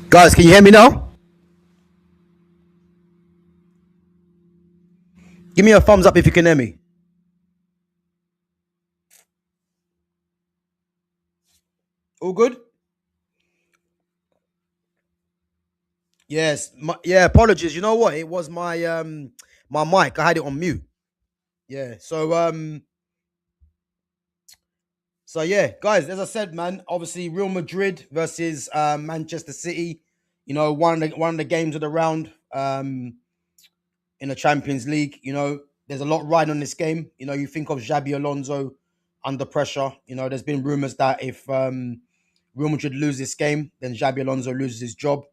Guys, can you hear me now? Give me a thumbs up if you can hear me. All good? Yes. Yeah, apologies. You know what? It was my mic. I had it on mute. Yeah. So yeah, guys, as I said, man, obviously Real Madrid versus Manchester City, one of the games of the round in the Champions League, there's a lot riding on this game. You think of Xabi Alonso under pressure. There's been rumors that if Real Madrid lose this game, then Xabi Alonso loses his job.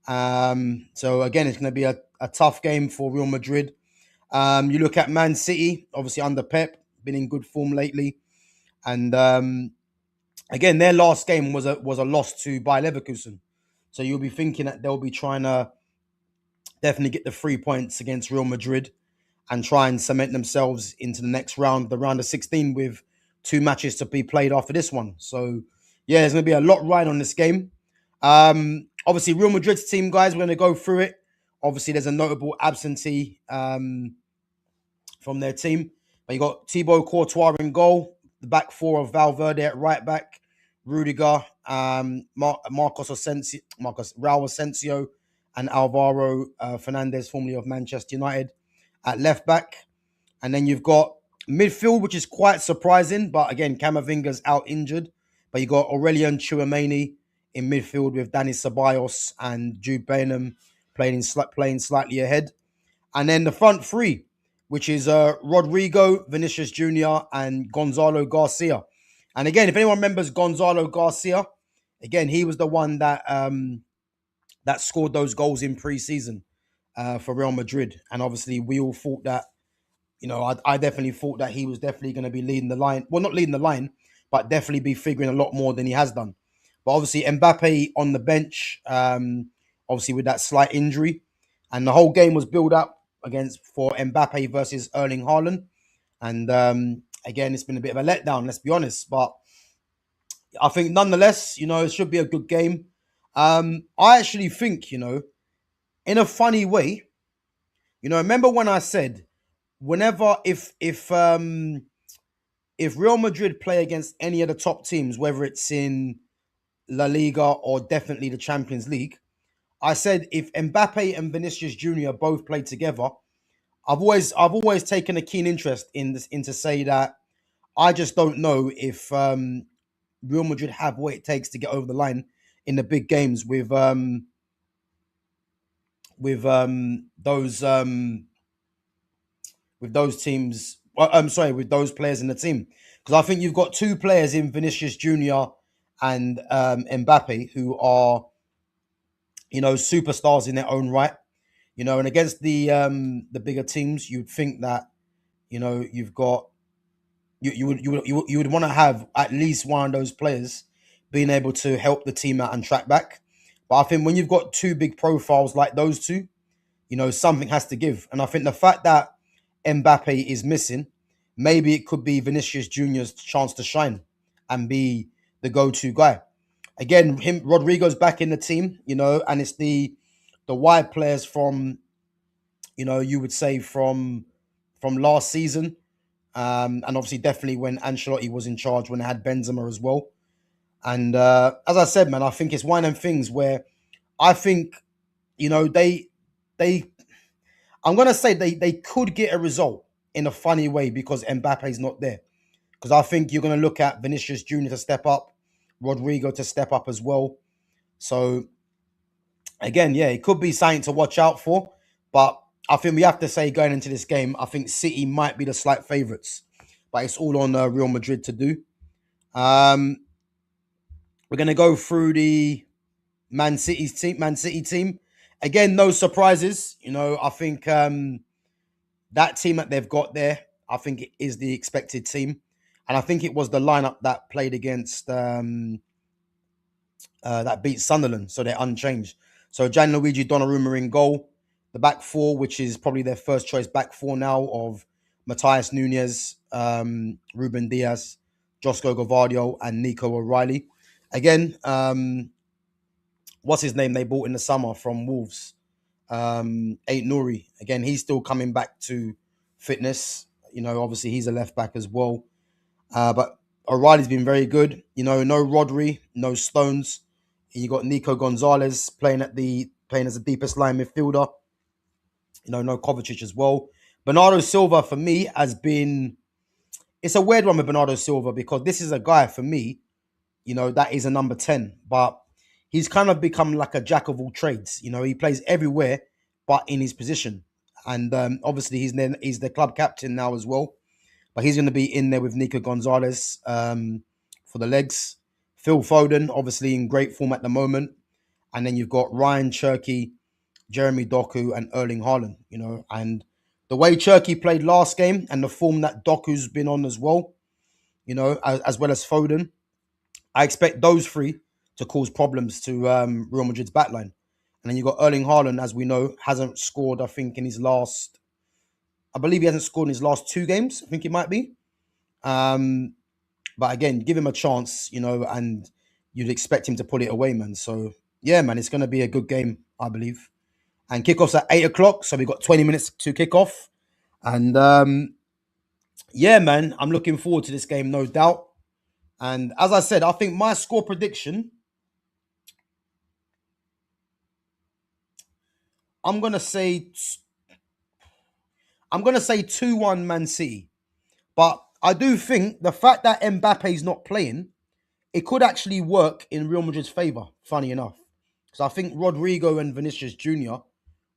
So again, it's going to be a tough game for Real Madrid. You look at Man City, obviously under Pep, been in good form lately, and again, their last game was a loss to Bayer Leverkusen. So you'll be thinking that they'll be trying to definitely get the 3 points against Real Madrid and try and cement themselves into the next round, the round of 16, with two matches to be played after this one. So yeah, there's going to be a lot riding on this game. Obviously, Real Madrid's team, guys, we're going to go through it. Obviously, there's a notable absentee from their team. But you got Thibaut Courtois in goal, the back four of Valverde at right back, Rudiger, Raul Asensio, and Alvaro Fernandez, formerly of Manchester United, at left back. And then you've got midfield, which is quite surprising. But again, Camavinga's out injured. But you got Aurelian Chouameni in midfield with Dani Ceballos and Jude Bellingham playing slightly ahead. And then the front three, which is Rodrigo, Vinicius Jr., and Gonzalo Garcia. And again, if anyone remembers Gonzalo Garcia, again, he was the one that scored those goals in pre-season for Real Madrid. And obviously, we all thought that, I definitely thought that he was definitely going to be leading the line. Well, not leading the line, but definitely be figuring a lot more than he has done. But obviously, Mbappe on the bench, obviously with that slight injury. And the whole game was built up for Mbappe versus Erling Haaland. And again, it's been a bit of a letdown, let's be honest. But I think nonetheless, it should be a good game. I actually think, in a funny way, remember when I said whenever if Real Madrid play against any of the top teams, whether it's in La Liga or definitely the Champions League, I said if Mbappe and Vinicius Jr. both play together, I've always taken a keen interest in this, to say that I just don't know if Real Madrid have what it takes to get over the line in the big games with those teams. I'm sorry, with those players in the team, because I think you've got two players in Vinicius Junior and Mbappe who are superstars in their own right. And against the bigger teams, you'd think that you've got you would want to have at least one of those players being able to help the team out and track back. But I think when you've got two big profiles like those two, something has to give. And I think the fact that Mbappe is missing, maybe it could be Vinicius Junior's chance to shine and be the go-to guy. Again, Rodrigo's back in the team, and it's the wide players from, you would say from last season, and obviously definitely when Ancelotti was in charge, when they had Benzema as well. And as I said, man, I think it's one of them things where I think, they I'm gonna say they could get a result in a funny way because Mbappe's not there. Because I think you're gonna look at Vinicius Jr. to step up, Rodrigo to step up as well. So again, yeah, it could be something to watch out for. But I think we have to say going into this game, I think City might be the slight favourites, but it's all on Real Madrid to do. Um, we're gonna go through the Man City team. Again, no surprises. I think that team that they've got there, I think it is the expected team. And I think it was the lineup that played against that beat Sunderland, so they're unchanged. So Gianluigi Donnarumma in goal, the back four, which is probably their first choice back four now, of Matthias Nunez, Ruben Diaz, Josko Gvardio, and Nico O'Reilly. Again, what's his name they bought in the summer from Wolves, Eight Nouri. Again, he's still coming back to fitness. Obviously he's a left back as well. But O'Reilly's been very good. No Rodri, no Stones. You got Nico Gonzalez playing as the deepest line midfielder. No Kovacic as well. Bernardo Silva for me has been. It's a weird one with Bernardo Silva because this is a guy for me, that is a number 10, but he's kind of become like a jack of all trades. He plays everywhere, but in his position. And obviously he's the club captain now as well. But he's going to be in there with Nico Gonzalez for the legs. Phil Foden, obviously in great form at the moment. And then you've got Ryan Cherki, Jeremy Doku, and Erling Haaland. And the way Cherki played last game and the form that Doku's been on as well, as well as Foden, I expect those three to cause problems to Real Madrid's backline. And then you've got Erling Haaland, as we know, hasn't scored, I think, I believe he hasn't scored in his last 2 games, I think it might be. But again, give him a chance, and you'd expect him to put it away, man. So, yeah, man, it's going to be a good game, I believe. And kickoff's at 8 o'clock, so we've got 20 minutes to kick off. And, yeah, man, I'm looking forward to this game, no doubt. And as I said, I think my score prediction, I'm going to say 2-1 Man City. But I do think the fact that Mbappe's not playing, it could actually work in Real Madrid's favour, funny enough. Because I think Rodrigo and Vinicius Jr.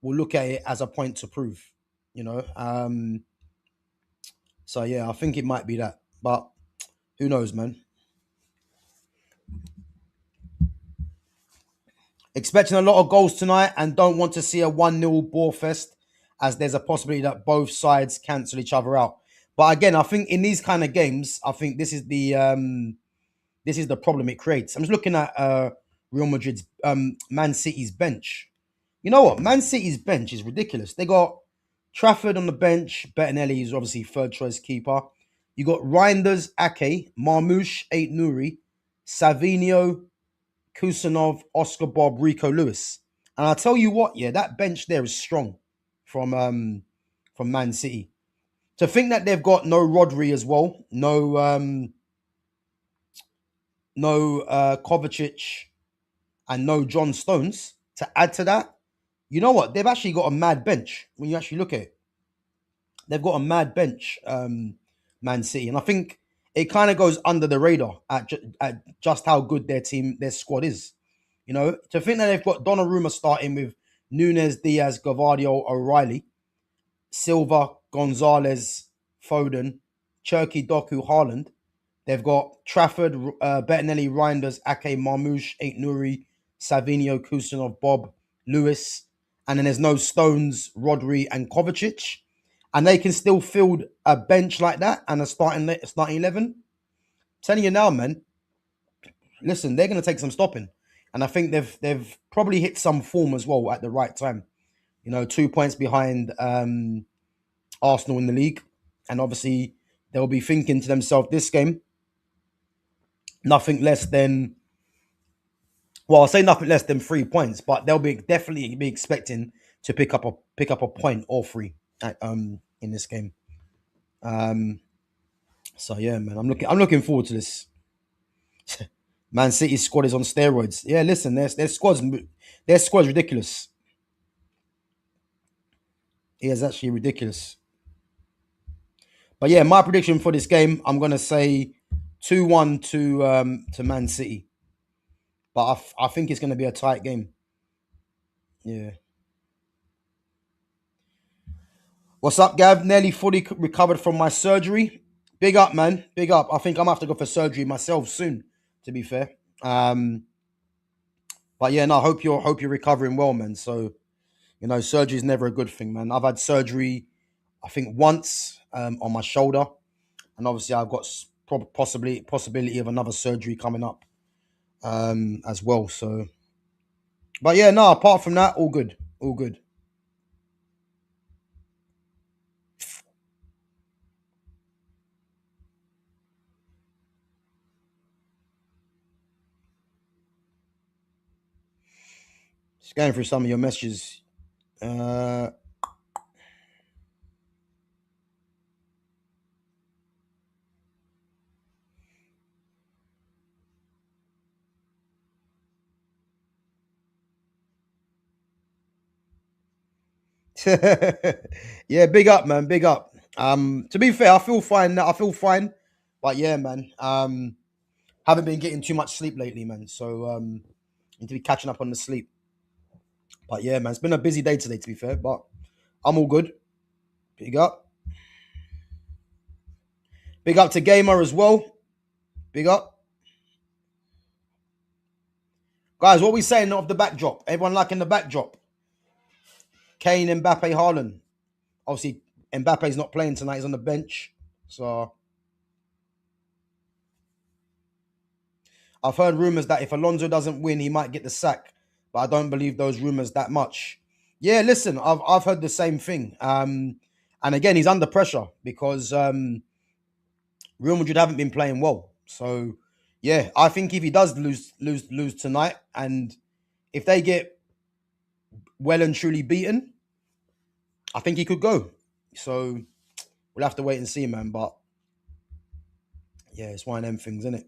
will look at it as a point to prove, you know. So, yeah, I think it might be that. But who knows, man. Expecting a lot of goals tonight and don't want to see a 1-0 ball fest, as there's a possibility that both sides cancel each other out. But again, I think in these kind of games, I think this is the problem it creates. I'm just looking at Real Madrid's Man City's bench. You know what? Man City's bench is ridiculous. They got Trafford on the bench. Bettinelli is obviously third choice keeper. You got Reinders, Ake, Marmoush, Eight Nouri, Savinho, Kusanov, Oscar Bob, Rico Lewis. And I'll tell you what, yeah, that bench there is strong from Man City. To think that they've got no Rodri as well, no Kovacic, and no John Stones to add to that, you know what? They've actually got a mad bench when you actually look at it. They've got a mad bench, Man City. And I think it kind of goes under the radar at just how good their squad is. To think that they've got Donnarumma starting with Nunes, Diaz, Gavardio, O'Reilly, Silva, Gonzalez, Foden, Cherki, Doku, Haaland. They've got Trafford, Bettinelli, Reinders, Ake, Marmoush, Eight Nouri, Savinho, Kusanov, Bob, Lewis. And then there's no Stones, Rodri, and Kovacic. And they can still field a bench like that and a starting 11. I'm telling you now, man, listen, they're going to take some stopping. And I think they've probably hit some form as well at the right time. 2 points behind Arsenal in the league. And obviously, they'll be thinking to themselves, this game, nothing less than, well, I'll say nothing less than 3 points, but they'll definitely be expecting to pick up a point or three in this game. So yeah, man, I'm looking forward to this. Man City's squad is on steroids. Yeah, listen, their squad's ridiculous. It is actually ridiculous. But yeah, my prediction for this game, I'm gonna say 2-1 to Man City. But I think it's gonna be a tight game. Yeah. What's up, Gav? Nearly fully recovered from my surgery. Big up, man. Big up. I think I'm gonna have to go for surgery myself soon, to be fair. But yeah, no, hope you're recovering well, man. So, surgery is never a good thing, man. I've had surgery, I think once on my shoulder, and obviously I've got possibility of another surgery coming up as well. So, but yeah, no. Apart from that, all good, all good. Just going through some of your messages. Uh, yeah, big up, man. Big up. To be fair, I feel fine. I feel fine. But yeah, man. Haven't been getting too much sleep lately, man. So need to be catching up on the sleep. But yeah, man, it's been a busy day today, to be fair. But I'm all good. Big up. Big up to Gamer as well. Big up. Guys, what we saying off the backdrop? Everyone liking the backdrop? Kane, Mbappe, Haaland. Obviously, Mbappe's not playing tonight. He's on the bench. So I've heard rumours that if Alonso doesn't win, he might get the sack. But I don't believe those rumours that much. Yeah, listen, I've heard the same thing. And again, he's under pressure because Real Madrid haven't been playing well. So yeah, I think if he does lose tonight, and if they get well and truly beaten, I think he could go. So we'll have to wait and see, man. But yeah, it's one of them things, isn't it?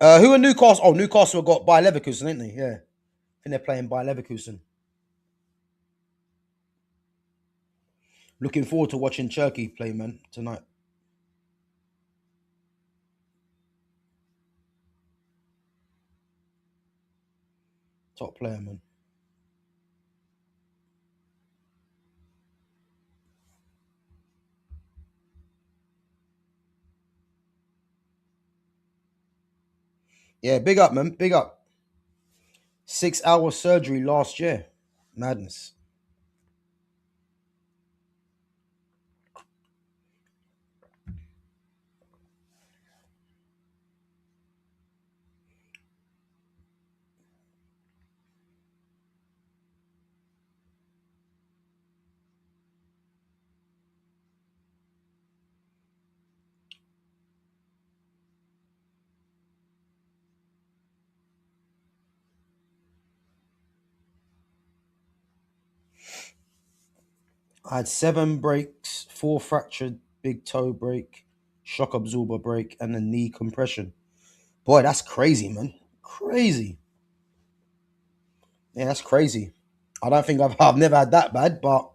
Who are Newcastle? Oh, Newcastle got Bayer Leverkusen, ain't they? Yeah. I think they're playing Bayer Leverkusen. Looking forward to watching CHERKI play, man, tonight. Top player, man. Yeah, big up, man. Big up. 6-hour surgery last year. Madness. I had 7 breaks, 4 fractured big toe break, shock absorber break, and a knee compression. Boy, that's crazy, man. Crazy. Yeah, that's crazy. I don't think I've never had that bad, but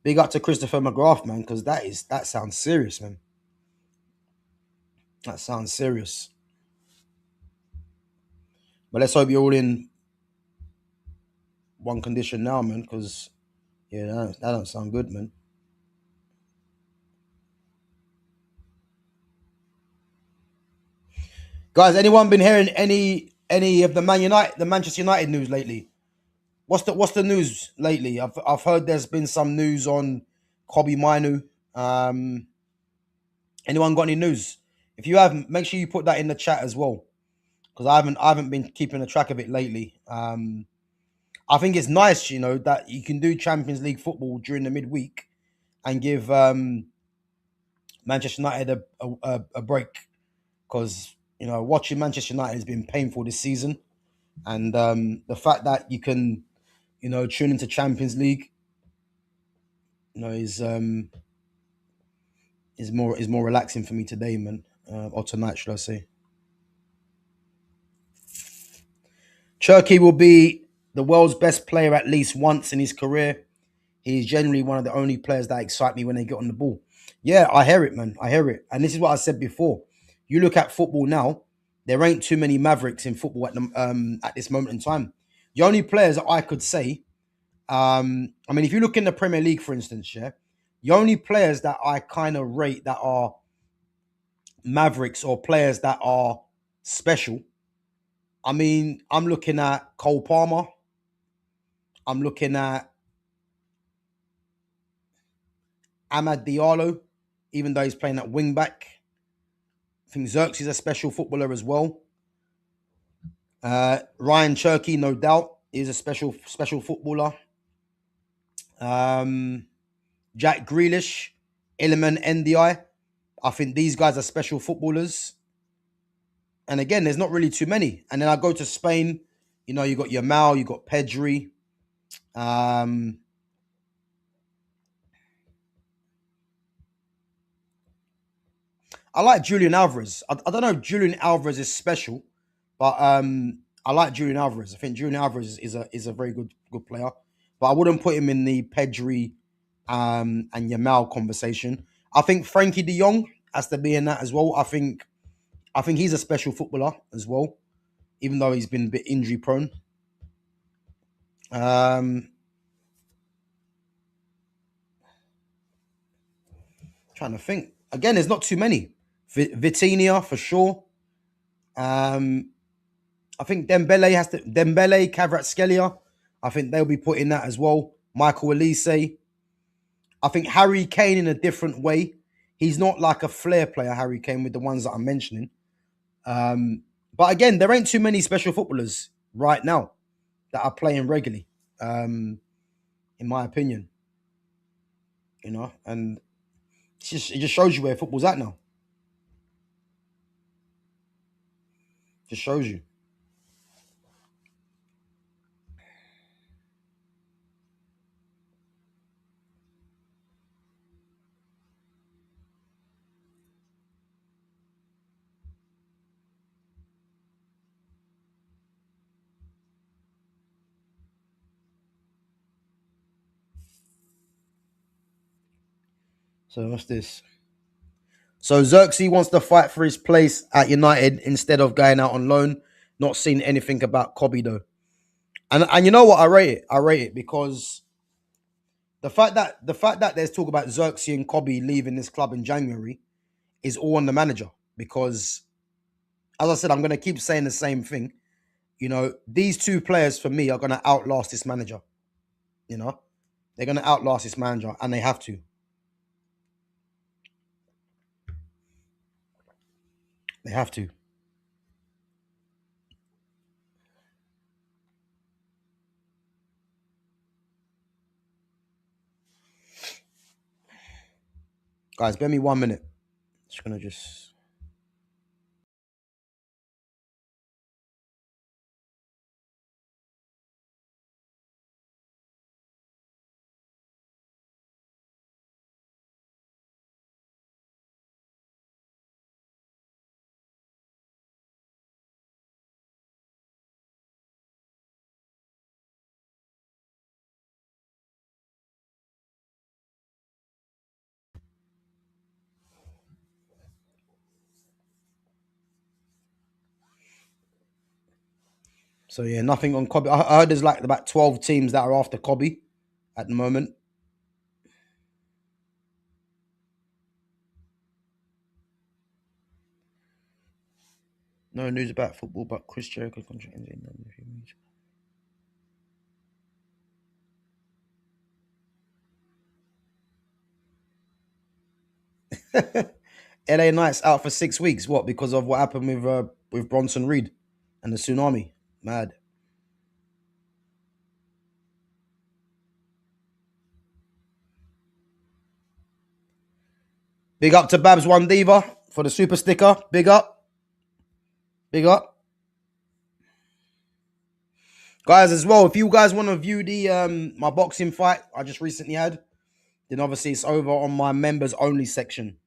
big up to Christopher McGrath, man, because that sounds serious, man. That sounds serious. But let's hope you're all in one condition now, man, because yeah, that don't sound good, man. Guys, anyone been hearing any of the Manchester United news lately? What's the news lately? I've heard there's been some news on Kobe Minu. Um, Anyone got any news? If you have, make sure you put that in the chat as well, because I haven't been keeping a track of it lately. I think it's nice, that you can do Champions League football during the midweek and give Manchester United a break, because watching Manchester United has been painful this season, and the fact that you can tune into Champions League, is more relaxing for me today, man, or tonight, should I say? CHERKI will be the world's best player at least once in his career. He's generally one of the only players that excite me when they get on the ball. Yeah, I hear it, man. I hear it. And this is what I said before. You look at football now, there ain't too many mavericks in football at this moment in time. The only players that I could say, I mean, if you look in the Premier League, for instance, yeah, the only players that I kind of rate that are mavericks or players that are special, I mean, I'm looking at Cole Palmer. I'm looking at Amad Diallo, even though he's playing at wing back. I think Xerxes is a special footballer as well. Ryan CHERKI, no doubt, is a special footballer. Jack Grealish, Iliman NDI. I think these guys are special footballers. And again, there's not really too many. And then I go to Spain, You know, you got Yamal, you got Pedri. Um, I like Julian Alvarez. I don't know if Julian Alvarez is special, but I like Julian Alvarez. I think Julian Alvarez is a very good player, but I wouldn't put him in the Pedri and Yamal conversation. I think Frankie De Jong has to be in that as well. I think he's a special footballer as well, even though he's been a bit injury prone. Um, Trying to think again. There's not too many. Vitinha for sure. Um, I think Dembele, Kvaratskhelia. I think they'll be put in that as well. Michael Elise. I think Harry Kane in a different way. He's not like a flair player, Harry Kane, with the ones that I'm mentioning. But again, there ain't too many special footballers right now that are playing regularly, in my opinion. You know, and it just shows you where football's at now. Just shows you. So what's this? So Xerxes wants to fight for his place at United instead of going out on loan. Not seen anything about Kobe though. And you know what? I rate it. I rate it because the fact that there's talk about Xerxes and Kobe leaving this club in January is all on the manager. Because as I said, I'm gonna keep saying the same thing. You know, these two players for me are gonna outlast this manager. You know, they're gonna outlast this manager, and they have to. They have to. Guys, bear me 1 minute. Just gonna just. So yeah, nothing on Kobe. I heard there's like about 12 teams that are after Kobe at the moment. No news about football, but Chris Jericho contract ends in a few weeks. LA Knights out for 6 weeks. What? Because of what happened with Bronson Reed and the tsunami. Mad. Big up to Babs One Diva for the super sticker. Big up. Big up. Guys, as well, if you guys want to view the my boxing fight I just recently had, then obviously it's over on my members only section.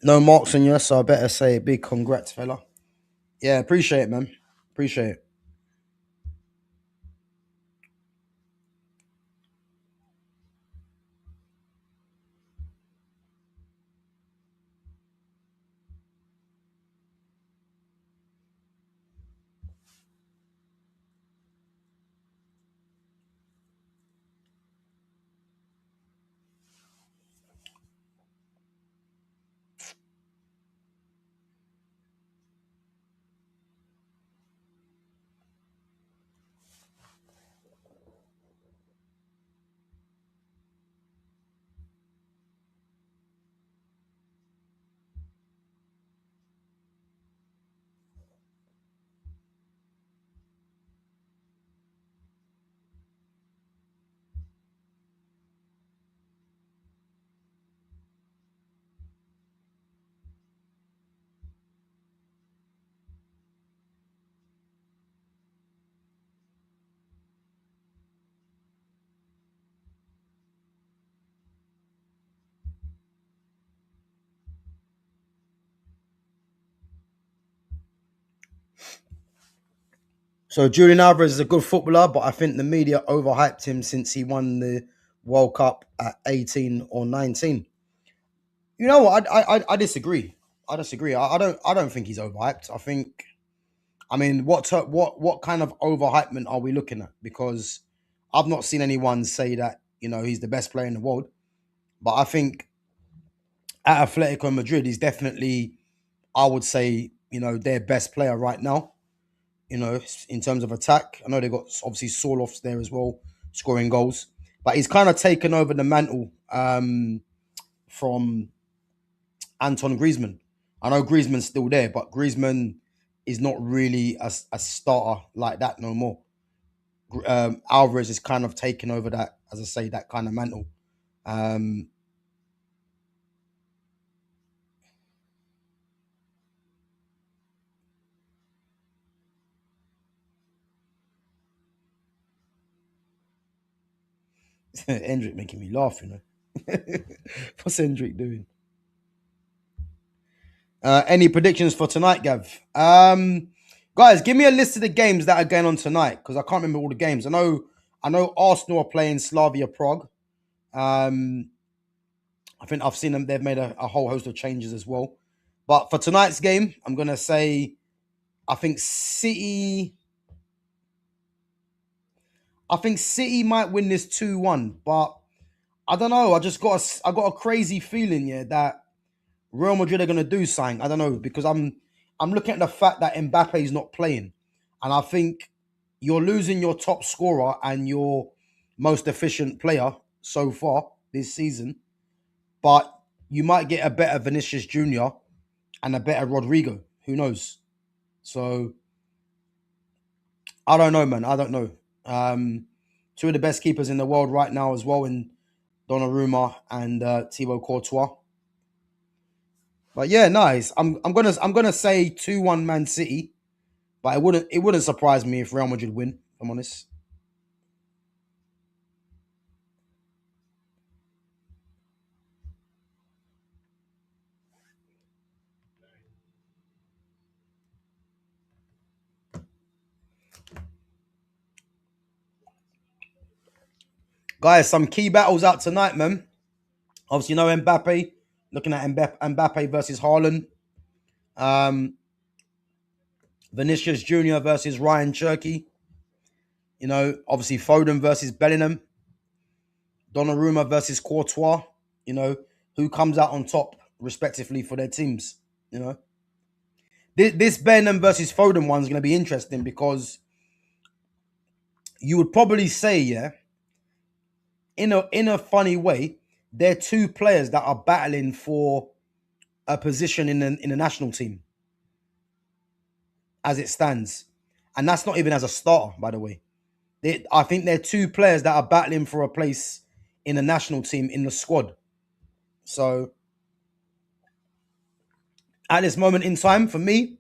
No marks on you, so I better say big congrats, fella. Yeah, appreciate it, man. Appreciate it. So Julian Alvarez is a good footballer, but I think the media overhyped him since he won the World Cup at 18 or 19. You know what? I disagree. I disagree. I don't think he's overhyped. I mean, what kind of overhypement are we looking at? Because I've not seen anyone say that he's the best player in the world. But I think at Atletico Madrid, he's definitely, I would say, their best player right now. In terms of attack, I know they got obviously Sorloth's there as well, scoring goals. But he's kind of taken over the mantle from Anton Griezmann. I know Griezmann's still there, but Griezmann is not really a starter like that no more. Alvarez is kind of taking over that, as I say, that kind of mantle. Um, Hendrick making me laugh. What's Hendrick doing? Any predictions for tonight, Gav? Guys, give me a list of the games that are going on tonight because I can't remember all the games. I know Arsenal are playing Slavia Prague. Um, I think I've seen them. They've made a whole host of changes as well. But for tonight's game, I'm gonna say I think City. I think City might win this 2-1, but I don't know. I got a crazy feeling, yeah, that Real Madrid are gonna do something. I don't know because I'm looking at the fact that Mbappe is not playing, and I think you're losing your top scorer and your most efficient player so far this season, but you might get a better Vinicius Junior and a better Rodrigo. Who knows? So I don't know, man. I don't know. Two of the best keepers in the world right now as well in Donnarumma and Thibaut Courtois. But yeah, nice. I'm gonna say 2-1 Man City, but it wouldn't surprise me if Real Madrid win. If I'm honest. Guys, some key battles out tonight, man. Obviously, Mbappe. Looking at Mbappe versus Haaland. Um, Vinicius Junior versus Ryan Cherky. Obviously Foden versus Bellingham. Donnarumma versus Courtois. You know, who comes out on top, respectively, for their teams. You know, this Bellingham versus Foden one is going to be interesting because you would probably say, yeah, in a funny way, they're two players that are battling for a position in the national team as it stands, and that's not even as a starter, by the way. I think they're two players that are battling for a place in the national team in the squad. So at this moment in time, for me,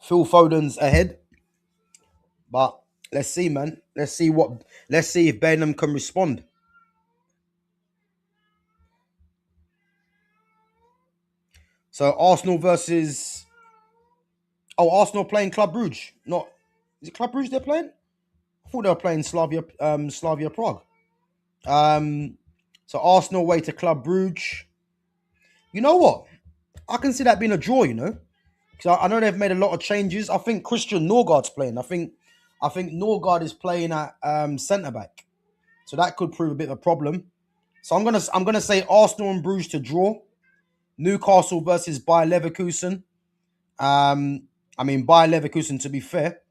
Phil Foden's ahead. But let's see, man. Let's see if Bellingham can respond. So Arsenal versus Arsenal playing Club Brugge. Not is it Club Brugge they're playing? I thought they were playing Slavia Prague. Um, so Arsenal away to Club Brugge. You know what? I can see that being a draw. You know, because I know they've made a lot of changes. I think Christian Norgard's playing. I think Norgard is playing at centre back. So that could prove a bit of a problem. So I'm gonna say Arsenal and Bruges to draw. Newcastle versus Bayer Leverkusen. I mean Bayer Leverkusen, to be fair,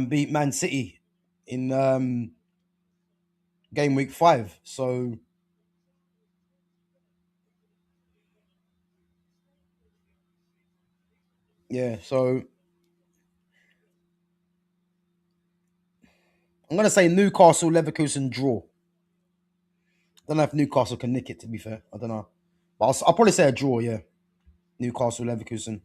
beat Man City in game week 5. So yeah, so I'm gonna say Newcastle Leverkusen draw. Don't know if Newcastle can nick it. To be fair, I don't know, but I'll probably say a draw. Yeah, Newcastle Leverkusen.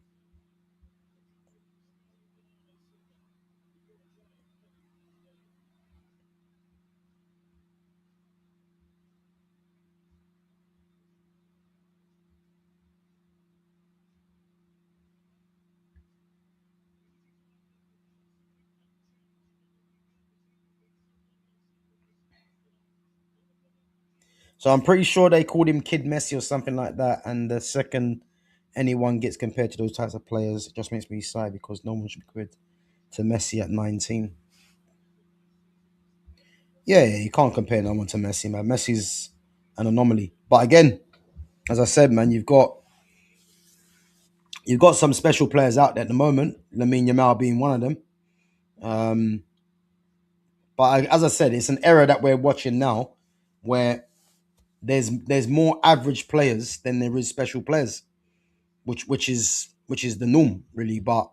So I'm pretty sure they called him Kid Messi or something like that. And the second anyone gets compared to those types of players, it just makes me sigh because no one should be compared to Messi at 19. Yeah, you can't compare no one to Messi, man. Messi's an anomaly. But again, as I said, man, you've got some special players out there at the moment. Lamine Yamal being one of them. Um, but as I said, it's an era that we're watching now, where there's more average players than there is special players, which is the norm, really. But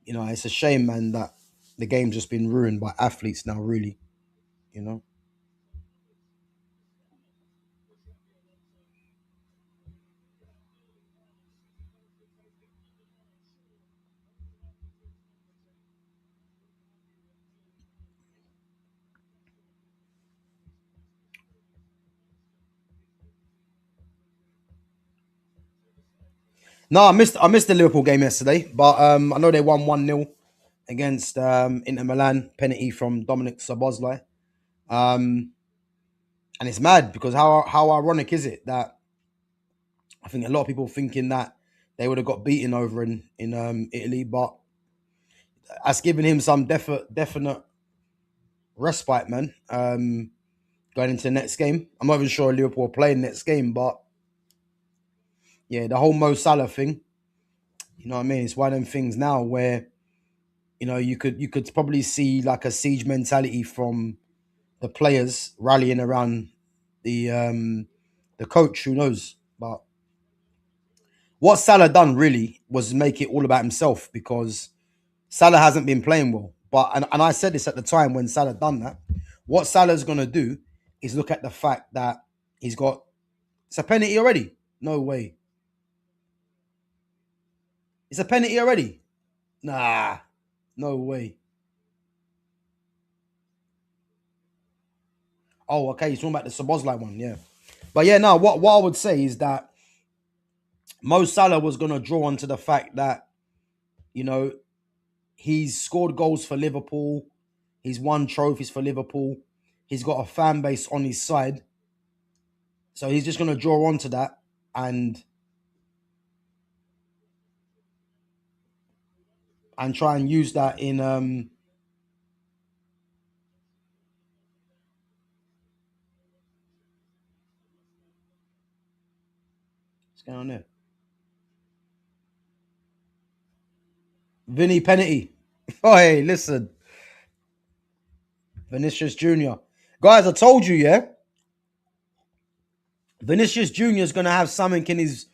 it's a shame, man, that the game's just been ruined by athletes now, really. You know. No, I missed the Liverpool game yesterday, but I know they won 1-0 against Inter Milan, penalty from Dominic Szoboszlai. Um, and it's mad because how ironic is it that I think a lot of people thinking that they would have got beaten over in Italy, but that's given him some definite respite, man. Going into the next game, I'm not even sure Liverpool are playing next game, but yeah, the whole Mo Salah thing. You know what I mean? It's one of them things now where you could probably see like a siege mentality from the players rallying around the coach. Who knows? But what Salah done really was make it all about himself because Salah hasn't been playing well. But and I said this at the time when Salah done that. What Salah's gonna do is look at the fact that he's got it's a penalty already. No way. It's a penalty already. Nah, no way. Oh, okay. He's talking about the Sabozlai one, yeah. But yeah, no. What I would say is that Mo Salah was gonna draw onto the fact that you know he's scored goals for Liverpool, he's won trophies for Liverpool, he's got a fan base on his side, so he's just gonna draw onto that and try and use that in what's going on there? Vinny penalty. Oh hey, listen, Vinicius Junior. Guys, I told you, yeah. Vinicius Junior is gonna have something in his.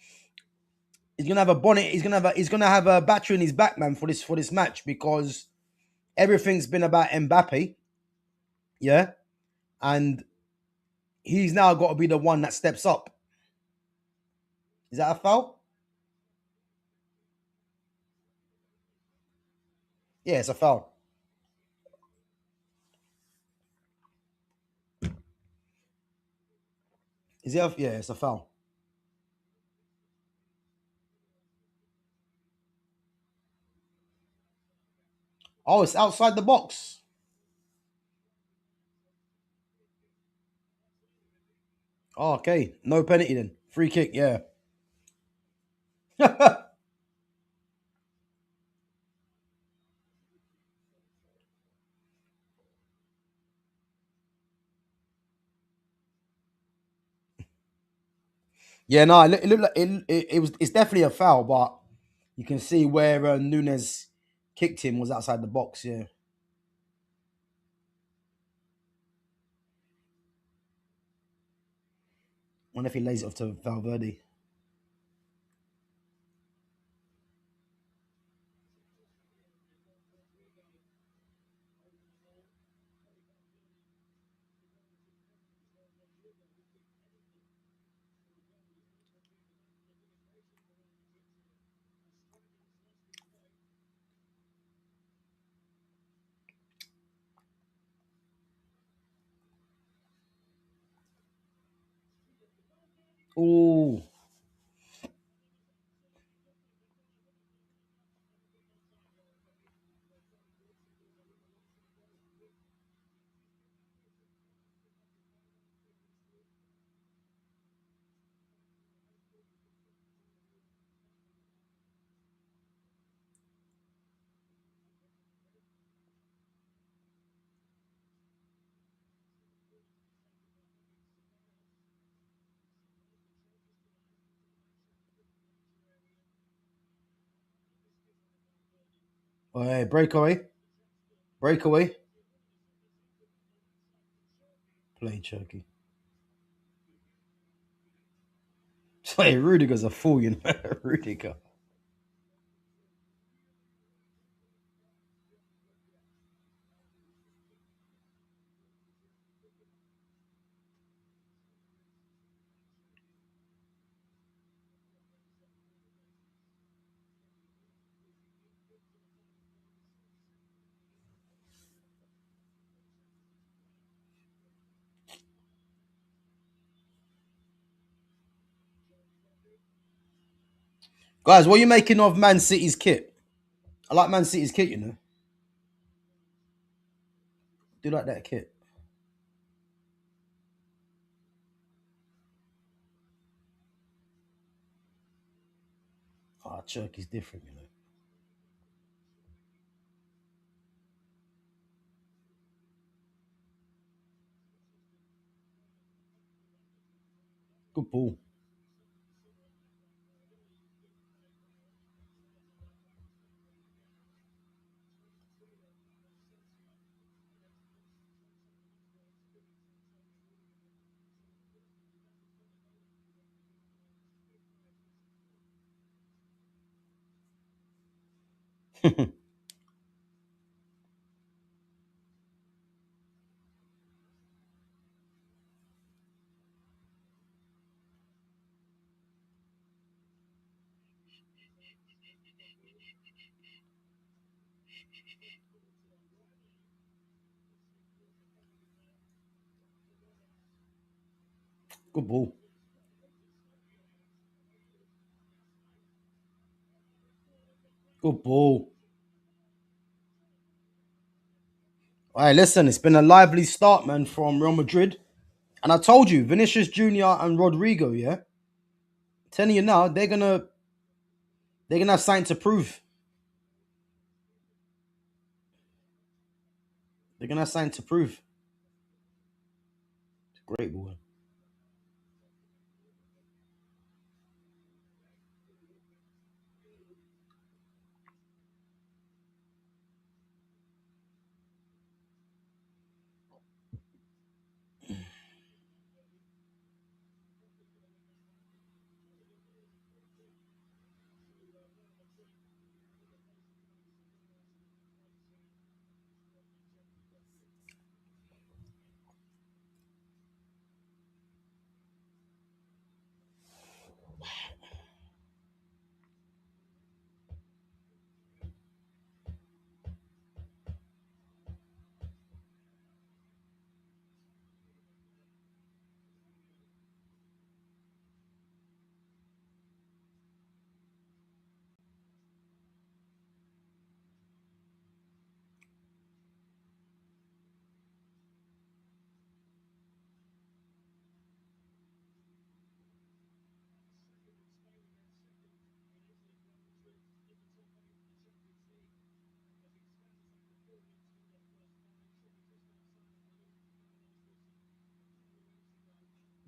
He's gonna have a bonnet. He's gonna have a battery in his back, man, for this match because everything's been about Mbappe, yeah, and he's now got to be the one that steps up. Is that a foul? Yeah, it's a foul. Is it? Yeah, it's a foul. Oh, it's outside the box. Oh, okay. No penalty then. Free kick, yeah. Yeah, no, it looked like it was. It's definitely a foul, but you can see where Nunes kicked him was outside the box. Yeah, wonder if he lays it off to Valverde. Ooh, oh, hey, breakaway, breakaway. Play Cherky. Hey, Rudiger's a fool, you know. Rudiger. Guys, what are you making of Man City's kit? I like Man City's kit, you know. Do you like that kit? Ah, Cherky's different, you know. Good ball. Good ball. Good ball. All right, listen, it's been a lively start, man, from Real Madrid. And I told you, Vinicius Jr. and Rodrigo, yeah? Telling you now, they're gonna have something to prove. They're gonna have something to prove. Great ball.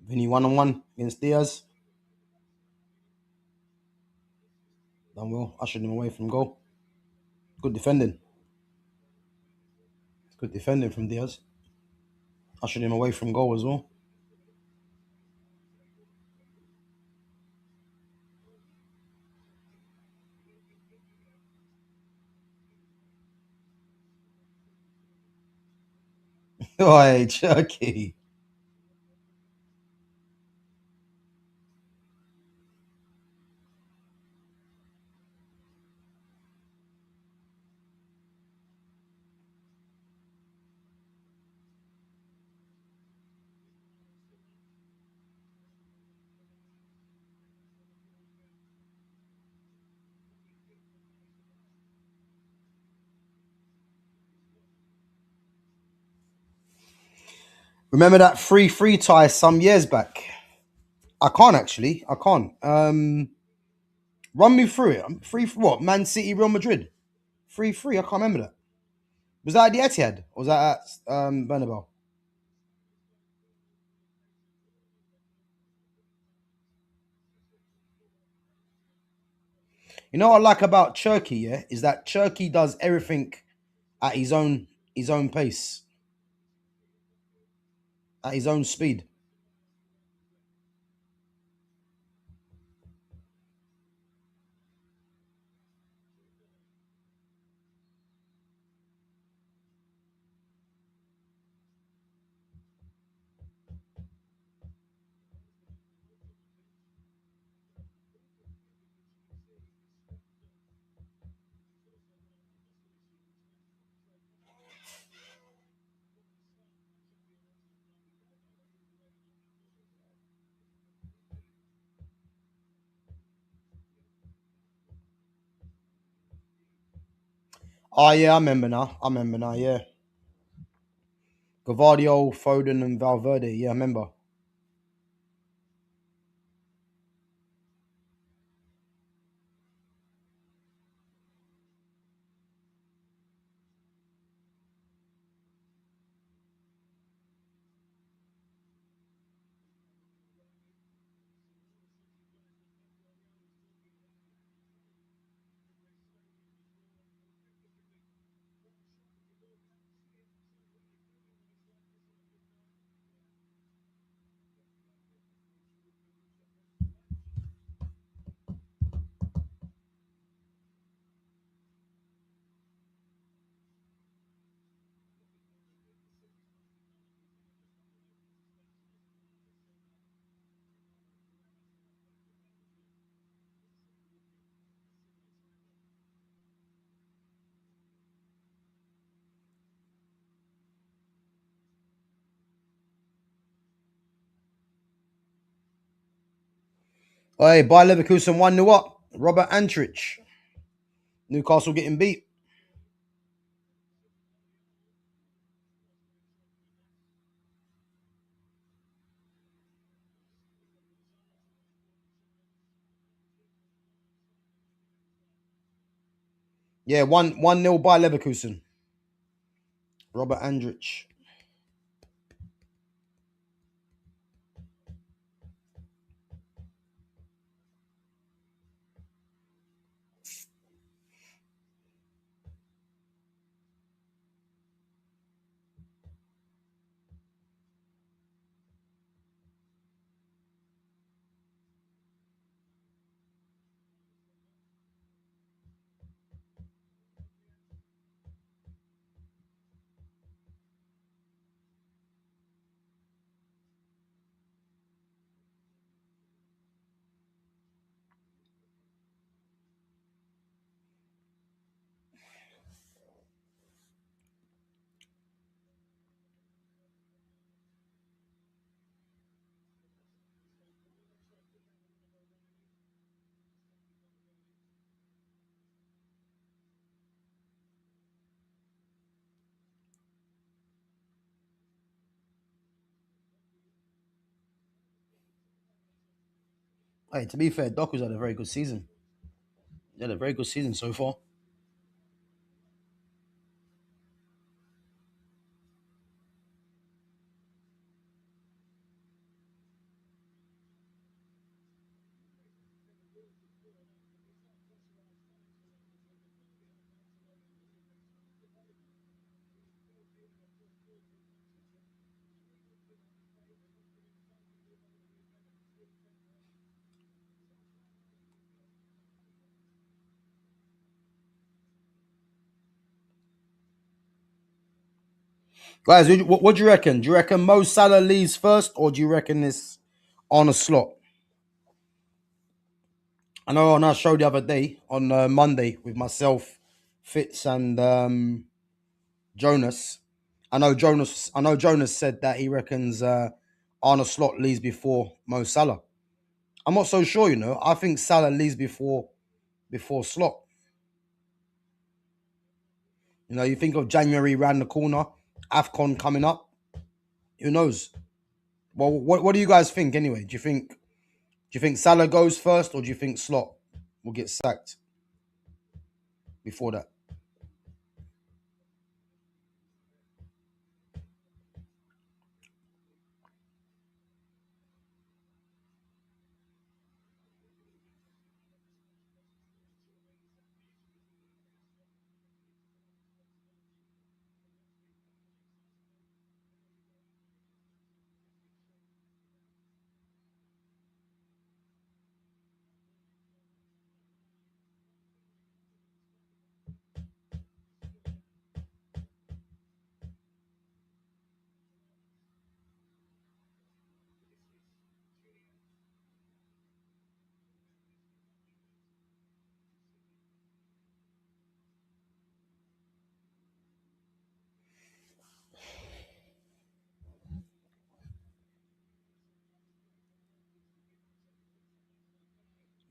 Vinny 1-on-1 against Diaz. Done well. Ushered him away from goal. Good defending. Good defending from Diaz. Ushered him away from goal as well. Oi, Cherki. Remember that 3-3 tie some years back? I can't actually. I can't. Run me through it. Free what? Man City, Real Madrid. 3-3. I can't remember that. Was that at the Etihad? Or was that at Bernabeu? You know what I like about Cherki, yeah, is that Cherki does everything at his own pace, at his own speed. Oh yeah, I remember now. I remember now. Yeah, Gavardio, Foden, and Valverde. Yeah, I remember. Hey, by Leverkusen 1-0 up. Robert Antrich. Newcastle getting beat. Yeah, 1-0 by Leverkusen. Robert Andrich. Hey, to be fair, Doku's had a very good season. He had a very good season so far. Guys, what do you reckon? Do you reckon Mo Salah leaves first, or do you reckon it's on a slot? I know on our show the other day, on Monday, with myself, Fitz, and Jonas. I know Jonas said that he reckons Arne Slot leaves before Mo Salah. I'm not so sure, you know. I think Salah leaves before Slot. You know, you think of January round the corner, AFCON coming up. Who knows? Well, what do you guys think anyway? Do you think Salah goes first, or do you think Slot will get sacked before that?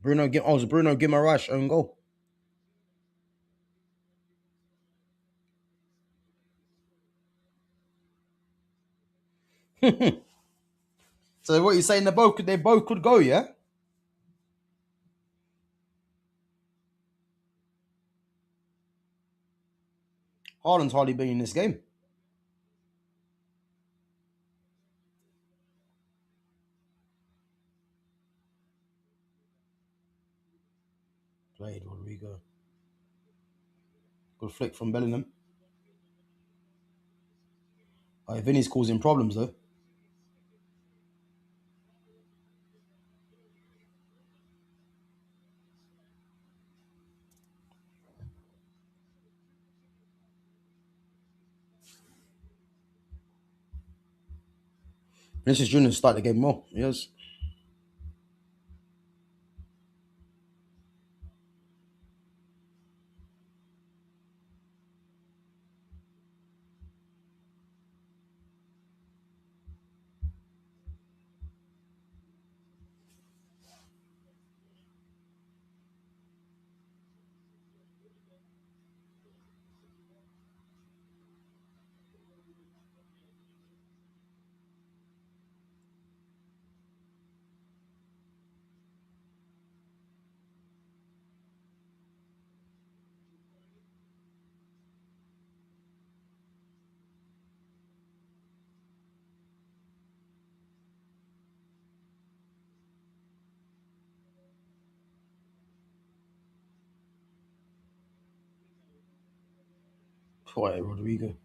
Bruno Guimaraes own goal. So what you saying? They both could go, yeah. Haaland's hardly been in this game. Played Rodrigo. Good flick from Bellingham. Vinny's causing problems though. Vinicius Junior started the game more. Yes. Boy, Rodrigo.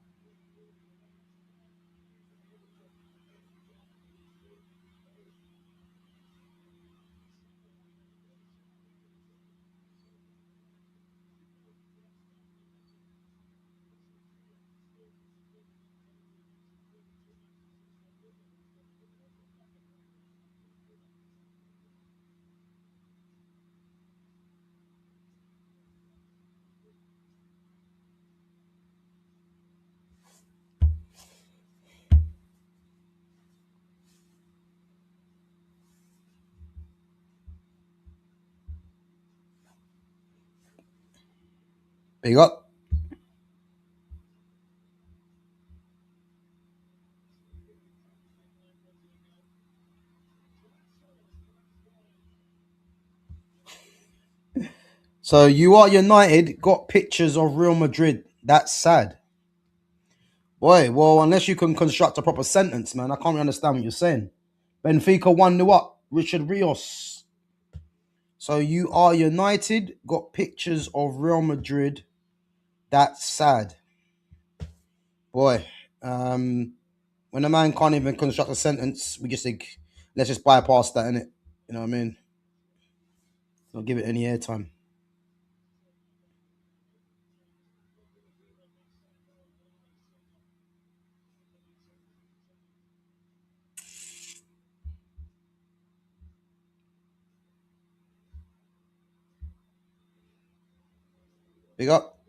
Big up. So you are United got pictures of Real Madrid. That's sad. Boy, well, unless you can construct a proper sentence, man, I can't really understand what you're saying. Benfica 1 what? Richard Rios. So you are United got pictures of Real Madrid. That's sad. Boy, when a man can't even construct a sentence, we just think, let's just bypass that, innit? You know what I mean? Not give it any airtime. Big up.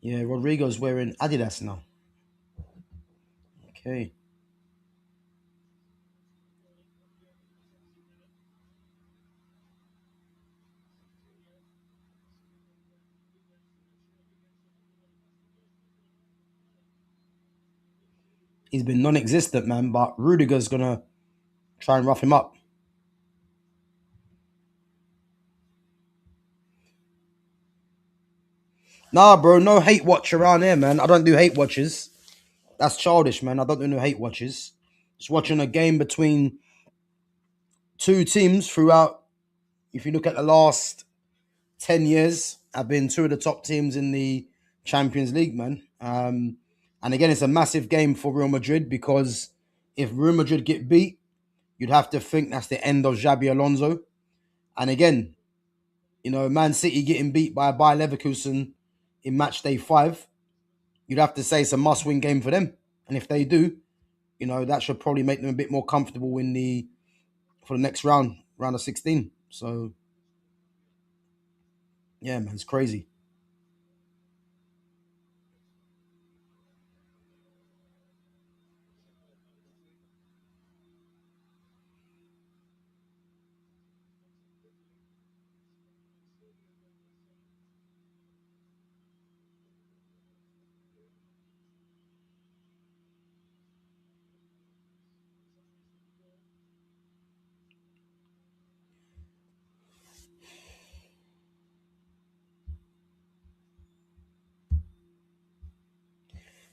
Yeah, Rodrigo's wearing Adidas now. Okay. He's been non-existent, man, but Rudiger's gonna try and rough him up. Nah, bro, no hate watch around here, man. I don't do hate watches. That's childish, man. I don't do no hate watches. Just watching a game between two teams throughout. If you look at the last 10 years, have been two of the top teams in the Champions League, man. And again, it's a massive game for Real Madrid because if Real Madrid get beat, you'd have to think that's the end of Xabi Alonso. And again, Man City getting beat by Bayer Leverkusen in match day 5, you'd have to say it's a must-win game for them. And if they do, that should probably make them a bit more comfortable for the next round of 16. So yeah, man, it's crazy.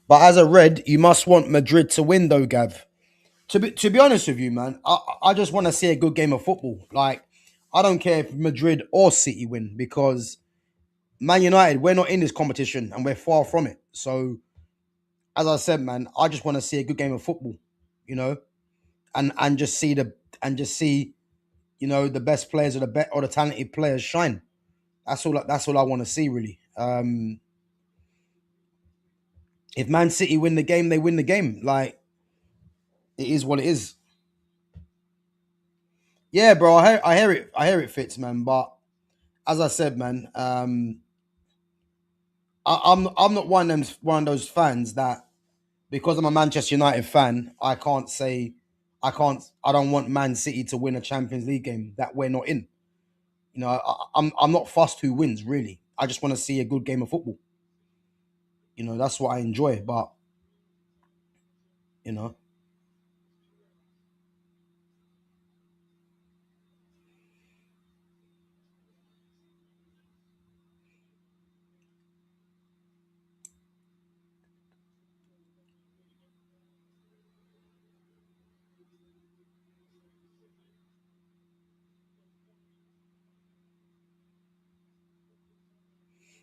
But as a red, you must want Madrid to win, though, Gav. To be honest with you, man, I just want to see a good game of football. Like, I don't care if Madrid or City win because Man United, we're not in this competition and we're far from it. So, as I said, man, I just want to see a good game of football, you know, and just see the best players or the talented players shine. That's all I want to see, really. If Man City win the game, they win the game. Like, it is what it is. Yeah, bro. I hear it. I hear it fits, man. But as I said, man, I'm not one of those fans that because I'm a Manchester United fan, I don't want Man City to win a Champions League game that we're not in. I'm not fussed who wins really. I just want to see a good game of football. That's what I enjoy. But you know,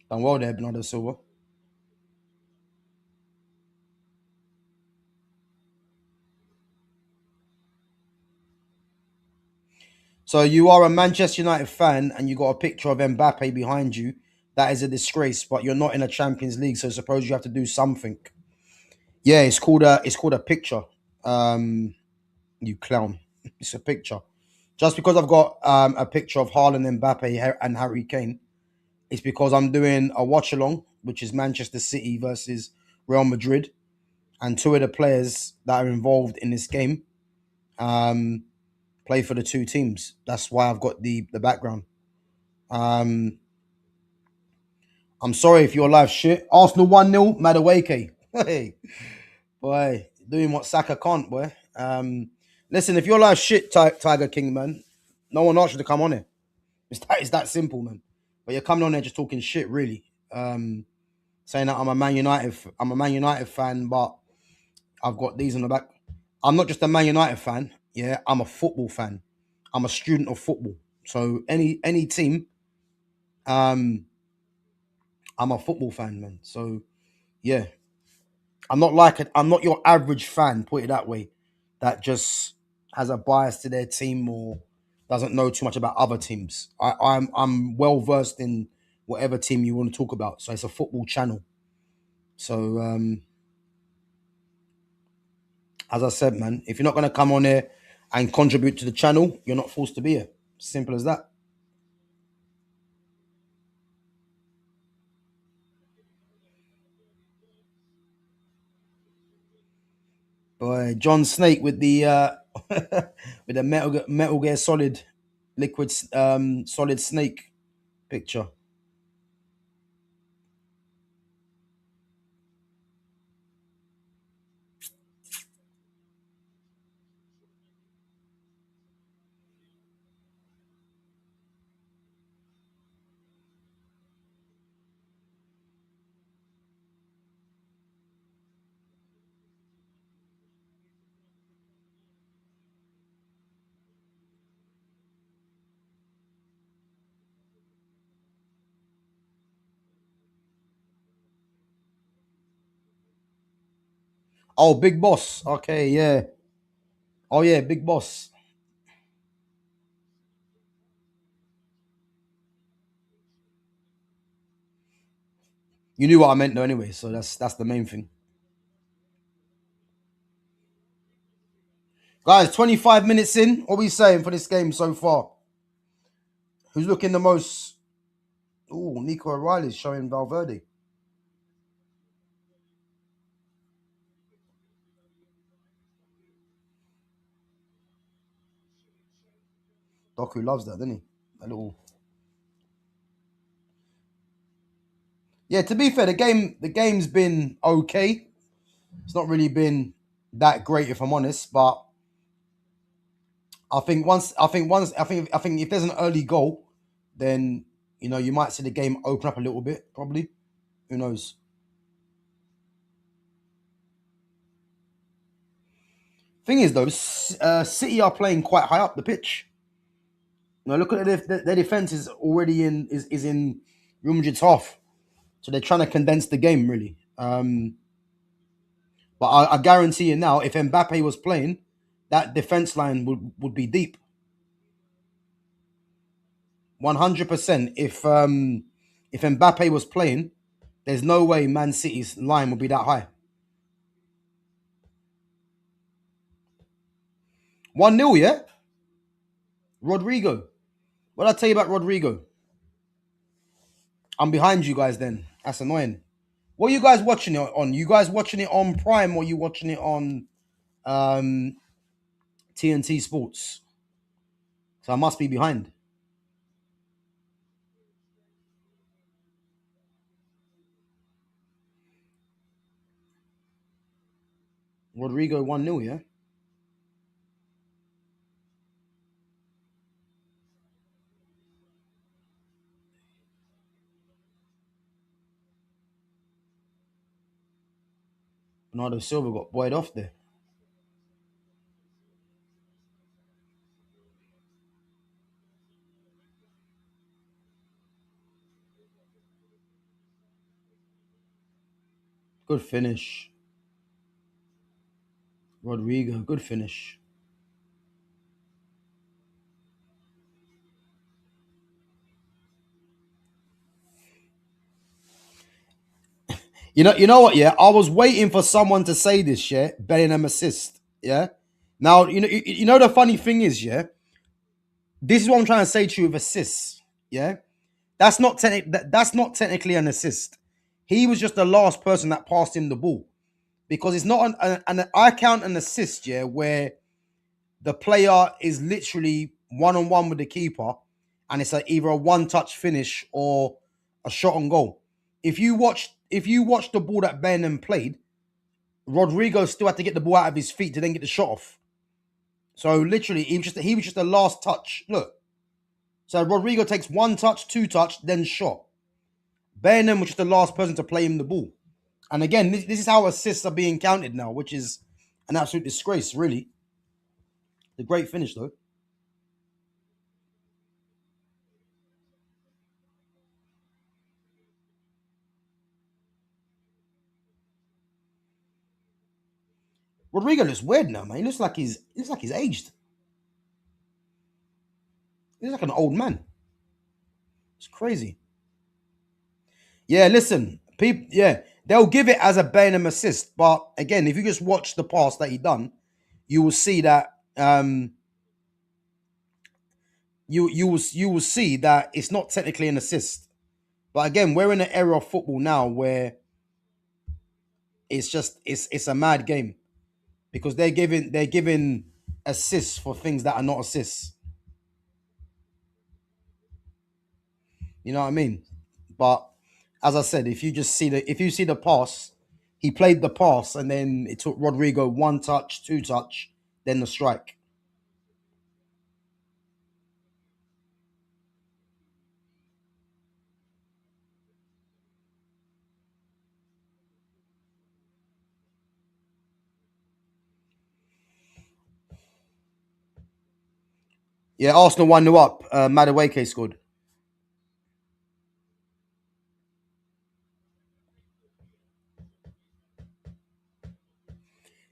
done well there, Bernardo Silva. So you are a Manchester United fan and you got a picture of Mbappe behind you. That is a disgrace, but you're not in a Champions League, so suppose you have to do something. Yeah, it's called a picture. Um, you clown. It's a picture. Just because I've got a picture of Haaland, Mbappe, and Harry Kane, it's because I'm doing a watch along, which is Manchester City versus Real Madrid, and two of the players that are involved in this game um, play for the two teams. That's why I've got the background. Um, I'm sorry if your life shit. Arsenal 1-0, Madueke. Hey, boy, doing what Saka can't, boy. Listen, if your life shit, Tiger King, man, no one asked you to come on it. It's that simple, man. But you're coming on there just talking shit, really. Saying that I'm a Man United fan, but I've got these on the back. I'm not just a Man United fan. Yeah, I'm a football fan. I'm a student of football. So any team, um, I'm a football fan, man. So yeah, I'm not your average fan, put it that way, that just has a bias to their team or doesn't know too much about other teams. I'm well versed in whatever team you want to talk about. So it's a football channel. So as I said, man, if you're not gonna come on here and contribute to the channel, you're not forced to be here. Simple as that. Boy, John Snake with the with the Metal Gear Solid liquid solid snake picture. Oh, Big Boss. Okay, yeah. Oh yeah, Big Boss. You knew what I meant though, anyway. So that's the main thing, guys. 25 minutes in. What are we saying for this game so far? Who's looking the most? Oh, Nico O'Reilly's showing Valverde. Doku loves that, doesn't he? A little. Yeah. To be fair, the game's been okay. It's not really been that great, if I'm honest. But I think if there's an early goal, then you might see the game open up a little bit. Probably. Who knows? Thing is though, City are playing quite high up the pitch. Look at their defense is already is in Real Madrid's half, so they're trying to condense the game really. But I guarantee you now, if Mbappe was playing, that defense line would be deep, 100%. If Mbappe was playing, there's no way Man City's line would be that high. 1-0, yeah. Rodrigo. What did I tell you about Rodrigo? I'm behind you guys. Then that's annoying. What are you guys watching it on? You guys watching it on Prime or you watching it on um, TNT Sports? So I must be behind. Rodrigo 1-0, yeah? Bernardo Silva got buoyed off there. Good finish. Rodrigo, good finish. You know what, yeah? I was waiting for someone to say this, yeah? Bellingham assist, yeah? Now, you know the funny thing is, yeah? This is what I'm trying to say to you with assists, yeah? That's not technically an assist. He was just the last person that passed him the ball. Because it's not I count an assist, yeah, where the player is literally one on one with the keeper, and it's either a one touch finish or a shot on goal. If you watch the ball that Benham played, Rodrigo still had to get the ball out of his feet to then get the shot off. So literally, he was just the last touch. Look, so Rodrigo takes one touch, two touch, then shot. Benham was just the last person to play him the ball. And again, this is how assists are being counted now, which is an absolute disgrace, really. The great finish, though. Rodrigo looks weird now, man. He looks like he's aged. He looks like an old man. It's crazy. Yeah, listen, people. Yeah, they'll give it as a Bainham assist, but again, if you just watch the pass that he done, you will see that you will see that it's not technically an assist. But again, we're in an era of football now where it's a mad game because they're giving assists for things that are not assists. You know what I mean? But as I said, if you see the pass, he played the pass and then it took Rodrigo one touch, two touch, then the strike. Yeah, Arsenal 1-0 up. Madueke scored.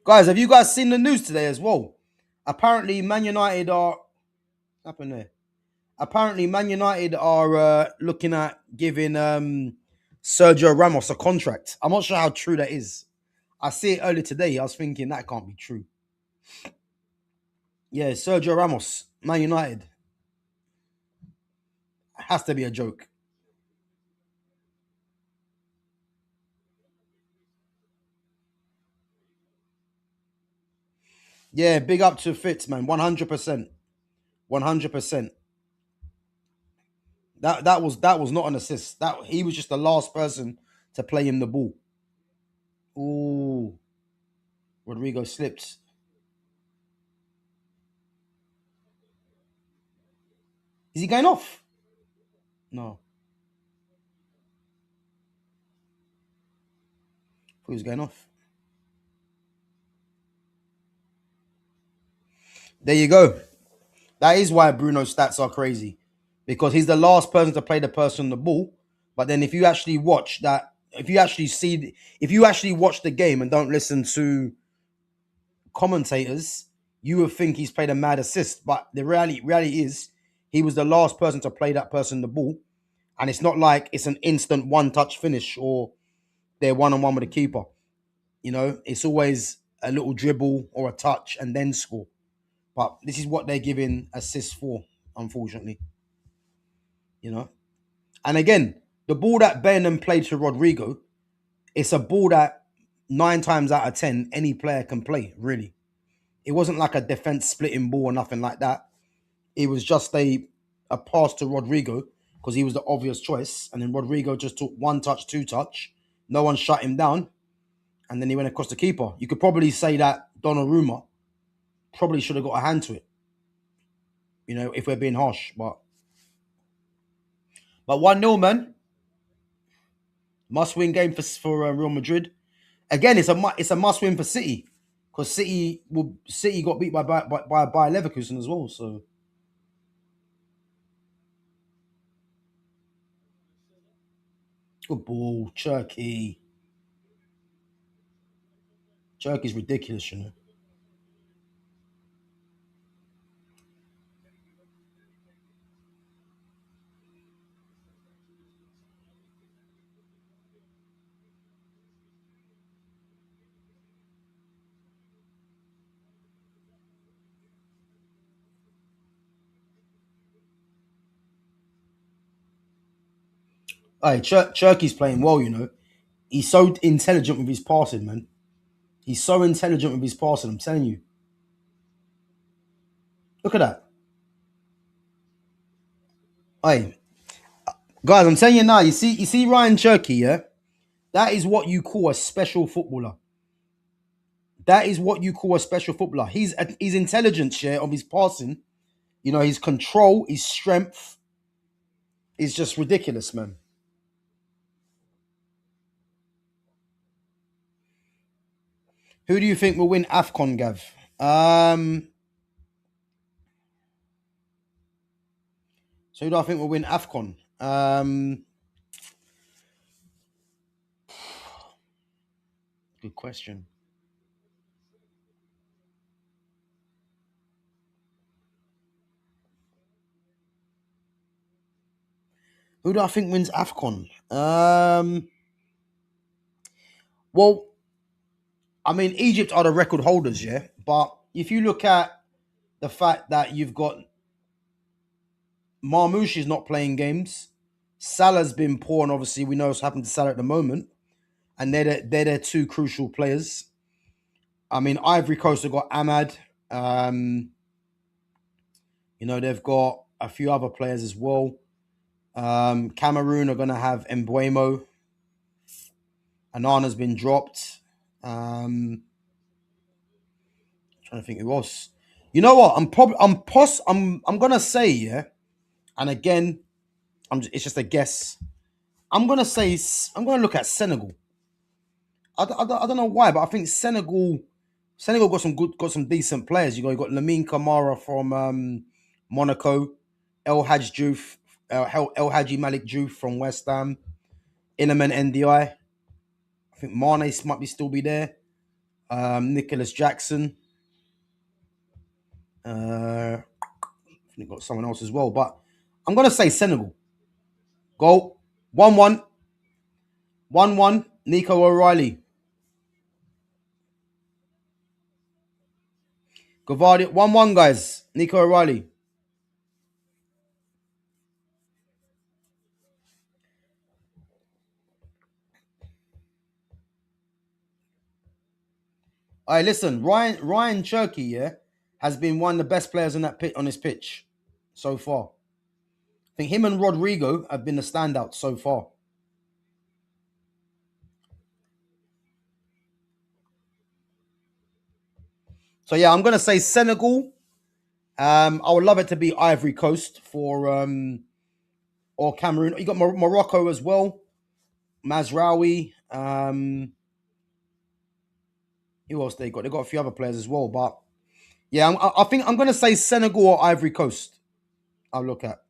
Guys, have you guys seen the news today as well? Apparently, Man United are what happened there. Apparently, Man United are looking at giving Sergio Ramos a contract. I'm not sure how true that is. I see it earlier today. I was thinking that can't be true. Yeah, Sergio Ramos, Man United, has to be a joke. Yeah, big up to Fitz, man. 100%. 100%. That was not an assist. That he was just the last person to play him the ball. Ooh, Rodrigo slipped. Is he going off? No, he was going off. There you go. That is why Bruno's stats are crazy, because he's the last person to play the person on the ball. But then, if you actually watch that, if you actually watch the game and don't listen to commentators, you would think he's played a mad assist. But the reality is, he was the last person to play that person the ball, and it's not like it's an instant one touch finish or they're one on one with the keeper. It's always a little dribble or a touch and then score. But this is what they're giving assists for, unfortunately. You know. And again, the ball that Burnham played to Rodrigo, it's a ball that 9 times out of 10 any player can play. Really, it wasn't like a defense splitting ball or nothing like that. It was just a pass to Rodrigo because he was the obvious choice, and then Rodrigo just took one touch, two touch. No one shut him down, and then he went across the keeper. You could probably say that Donnarumma probably should have got a hand to it. If we're being harsh, but 1-0, man, must win game for Real Madrid. Again, it's a must win for City because City got beat by Leverkusen as well. So good ball, CHERKI. CHERKI's ridiculous, you know. Hey, CHERKI's playing well, you know. He's so intelligent with his passing, man. He's so intelligent with his passing. I'm telling you. Look at that. Hey, guys, I'm telling you now. You see Ryan CHERKI, yeah. That is what you call a special footballer. That is what you call a special footballer. His intelligence, yeah, of his passing. His control, his strength is just ridiculous, man. Who do you think will win AFCON, Gav? So who do I think will win AFCON? Good question. Who do I think wins AFCON? Well, I mean, Egypt are the record holders, yeah. But if you look at the fact that you've got Marmoush is not playing games, Salah's been poor, and obviously we know what's happened to Salah at the moment, and they're their two crucial players. I mean, Ivory Coast have got Ahmad. Um, they've got a few other players as well. Cameroon are going to have Embuemo. Anana's been dropped. Trying to think who else. You know what? I'm gonna say, yeah. And again, it's just a guess. I'm gonna look at Senegal. I don't know why, but I think Senegal got some decent players. You got Lamine Kamara from Monaco, El Hadji Malik Diouf from West Ham, Iliman Ndiaye. I think Mane might be still be there. Nicholas Jackson. I think got someone else as well, but I'm gonna say Senegal. Goal 1-1. 1-1. Nico O'Reilly. Gavardi 1-1, guys. Nico O'Reilly. All right, listen. Ryan Cherky, yeah, has been one of the best players on that on this pitch so far. I think him and Rodrigo have been the standouts so far. So yeah, I'm gonna say Senegal. I would love it to be Ivory Coast for or Cameroon. You got Morocco as well. Mazraoui. Who else they got? They got a few other players as well, but yeah, I think I'm gonna say Senegal or Ivory Coast. I'll look at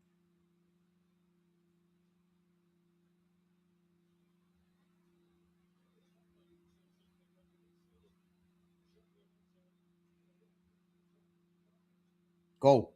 go.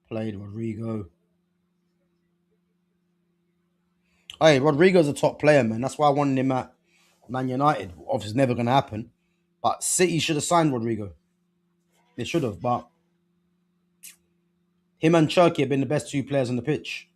Played Rodrigo. Hey, Rodrigo's a top player, man. That's why I wanted him at Man United. Obviously, never going to happen. But City should have signed Rodrigo. They should have. But him and Cherky have been the best two players on the pitch.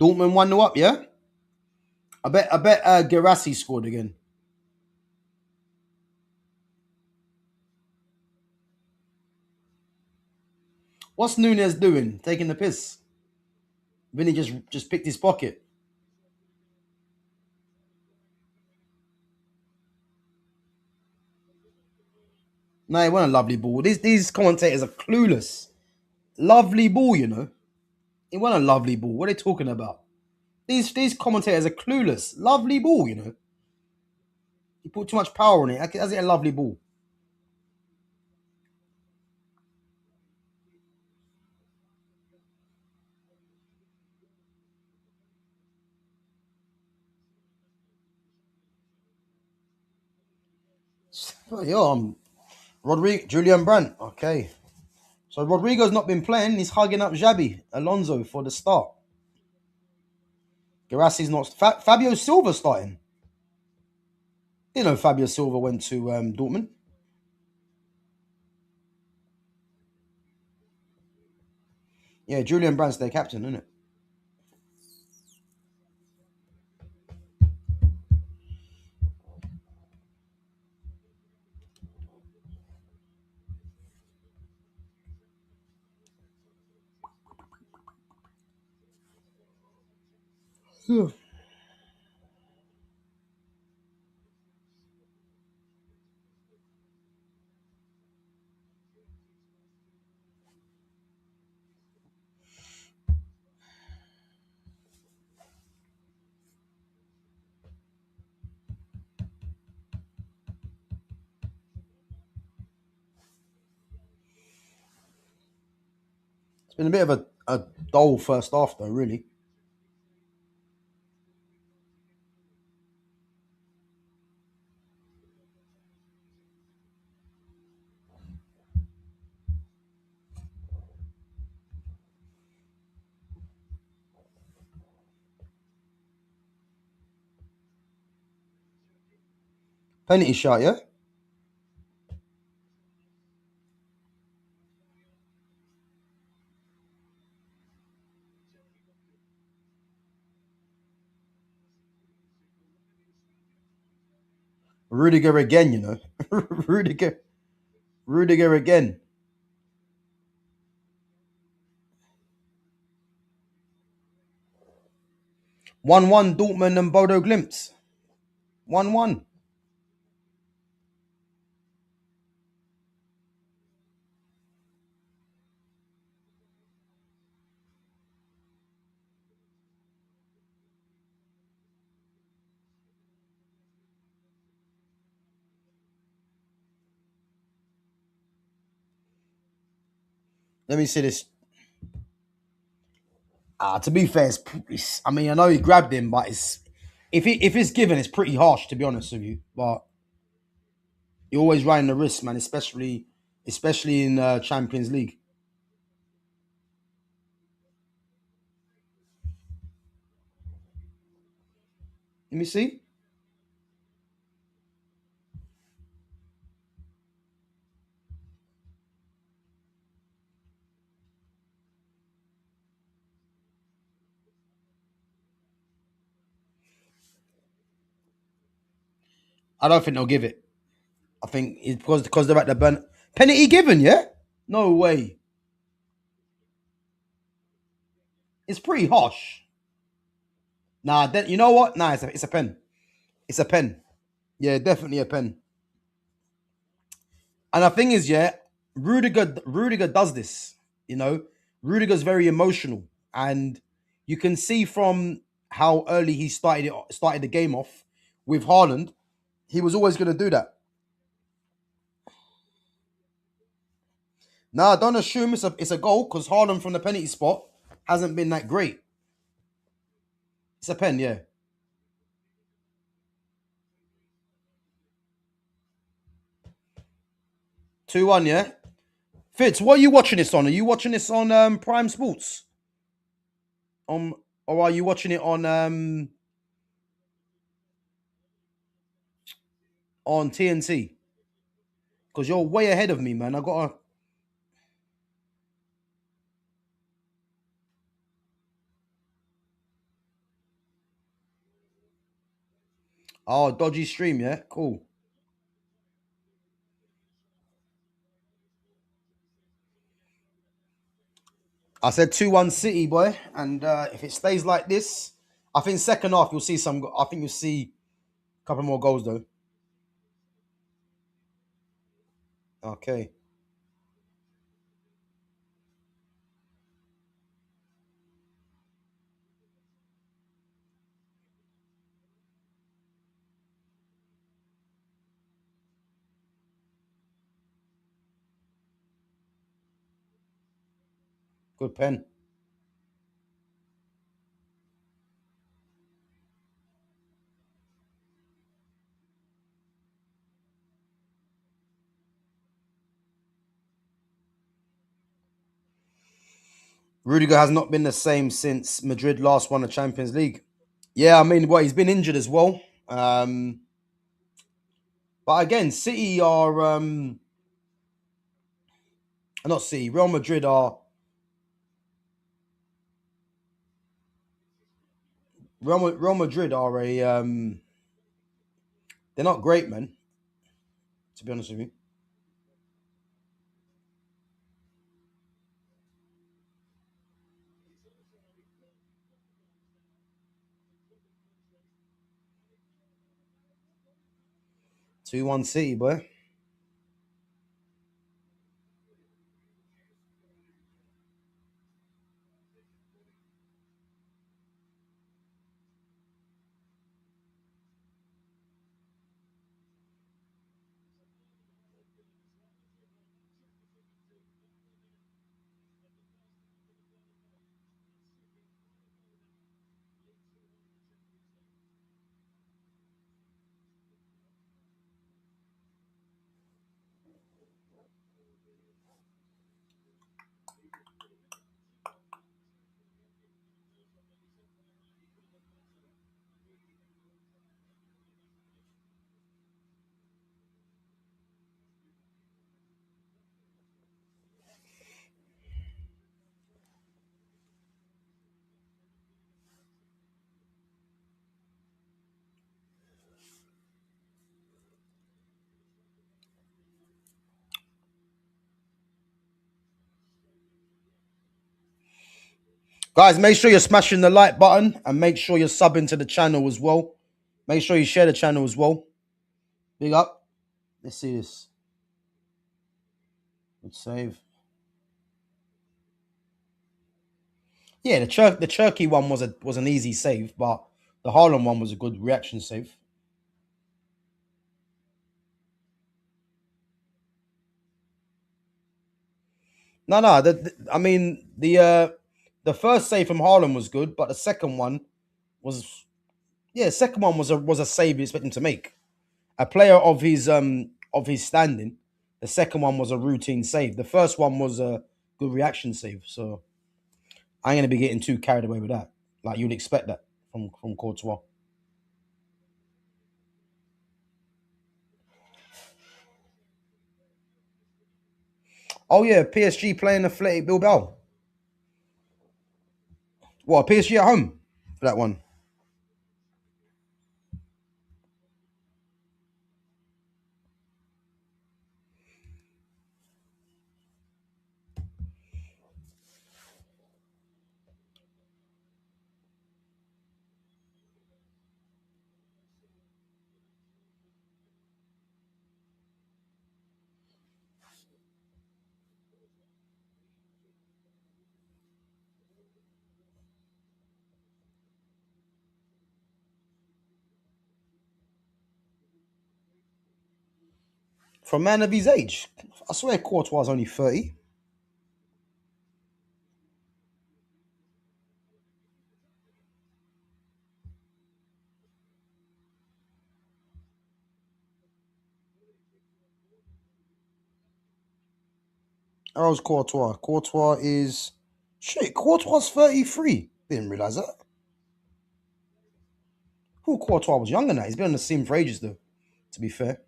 Dortmund 1-0 up, yeah? I bet Gerassi scored again. What's Nunez doing? Taking the piss. Vinny just picked his pocket. No, it wasn't a lovely ball. These commentators are clueless. Lovely ball, you know. It wasn't a lovely ball. What are they talking about? These commentators are clueless. Lovely ball, you know. You put too much power on it. How's it a lovely ball? Yeah, Rodrigo, Julian Brandt. Okay. So Rodrigo's not been playing. He's hugging up Xabi Alonso for the start. Gerassi's not. Fabio Silva starting. You know Fabio Silva went to Dortmund. Yeah, Julian Brandt's their captain, isn't it? It's been a bit of a dull first half, though, really. Penalty shot, yeah? Rudiger again, you know. Rudiger. Rudiger again. 1-1 Dortmund and Bodo Glimt. 1-1. Let me see this. To be fair, I mean, I know he grabbed him, but if it's given, it's pretty harsh, to be honest with you. But you're always running the risk, man, especially in Champions League. Let me see. I don't think they'll give it. I think it's because they're at the burn. Penalty given, yeah? No way. It's pretty harsh. Nah, then you know what? Nah, it's a pen. It's a pen. Yeah, definitely a pen. And the thing is, yeah, Rudiger does this. You know, Rudiger's very emotional, and you can see from how early he started the game off with Haaland, he was always going to do that. Nah, don't assume it's a goal because Haaland from the penalty spot hasn't been that great. It's a pen, yeah. 2-1, yeah. Fitz, what are you watching this on? Are you watching this on Prime Sports? On or are you watching it on TNT? Because you're way ahead of me, man. I got a dodgy stream, yeah? Cool. I said 2-1 City, boy. And if it stays like this, I think second half you'll see I think you'll see a couple more goals though. Okay. Good pen. Rudiger has not been the same since Madrid last won the Champions League. Yeah, I mean, well, he's been injured as well. But again, City are not City. Real Madrid are Real Madrid are a they're not great, man. To be honest with you, 2-1 City, boy. Guys, make sure you're smashing the like button and make sure you're subbing to the channel as well. Make sure you share the channel as well. Big up. Let's see this. Good save. Yeah, the CHERKI one was an easy save, but the Haaland one was a good reaction save. No, no. I mean the first save from Haaland was good, but the second one was second one was a save you expect him to make. A player of his standing. The second one was a routine save. The first one was a good reaction save. So I ain't gonna be getting too carried away with that. Like you'd expect that from Courtois. Oh yeah, PSG playing Athletic Bilbao. What, PSG at home for that one? For a man of his age, I swear Courtois was only 30. How old's Courtois? Courtois is shit. Courtois 33. Didn't realize that. Who Courtois was younger than that? He's been on the scene for ages, though. To be fair.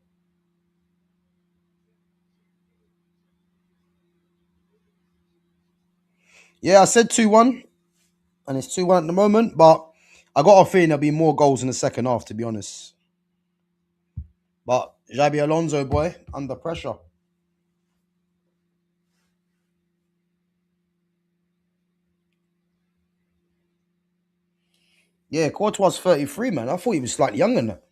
Yeah, I said 2-1, and it's 2-1 at the moment, but I got a feeling there'll be more goals in the second half, to be honest. But Xabi Alonso, boy, under pressure. Yeah, Courtois 33, man. I thought he was slightly younger than that.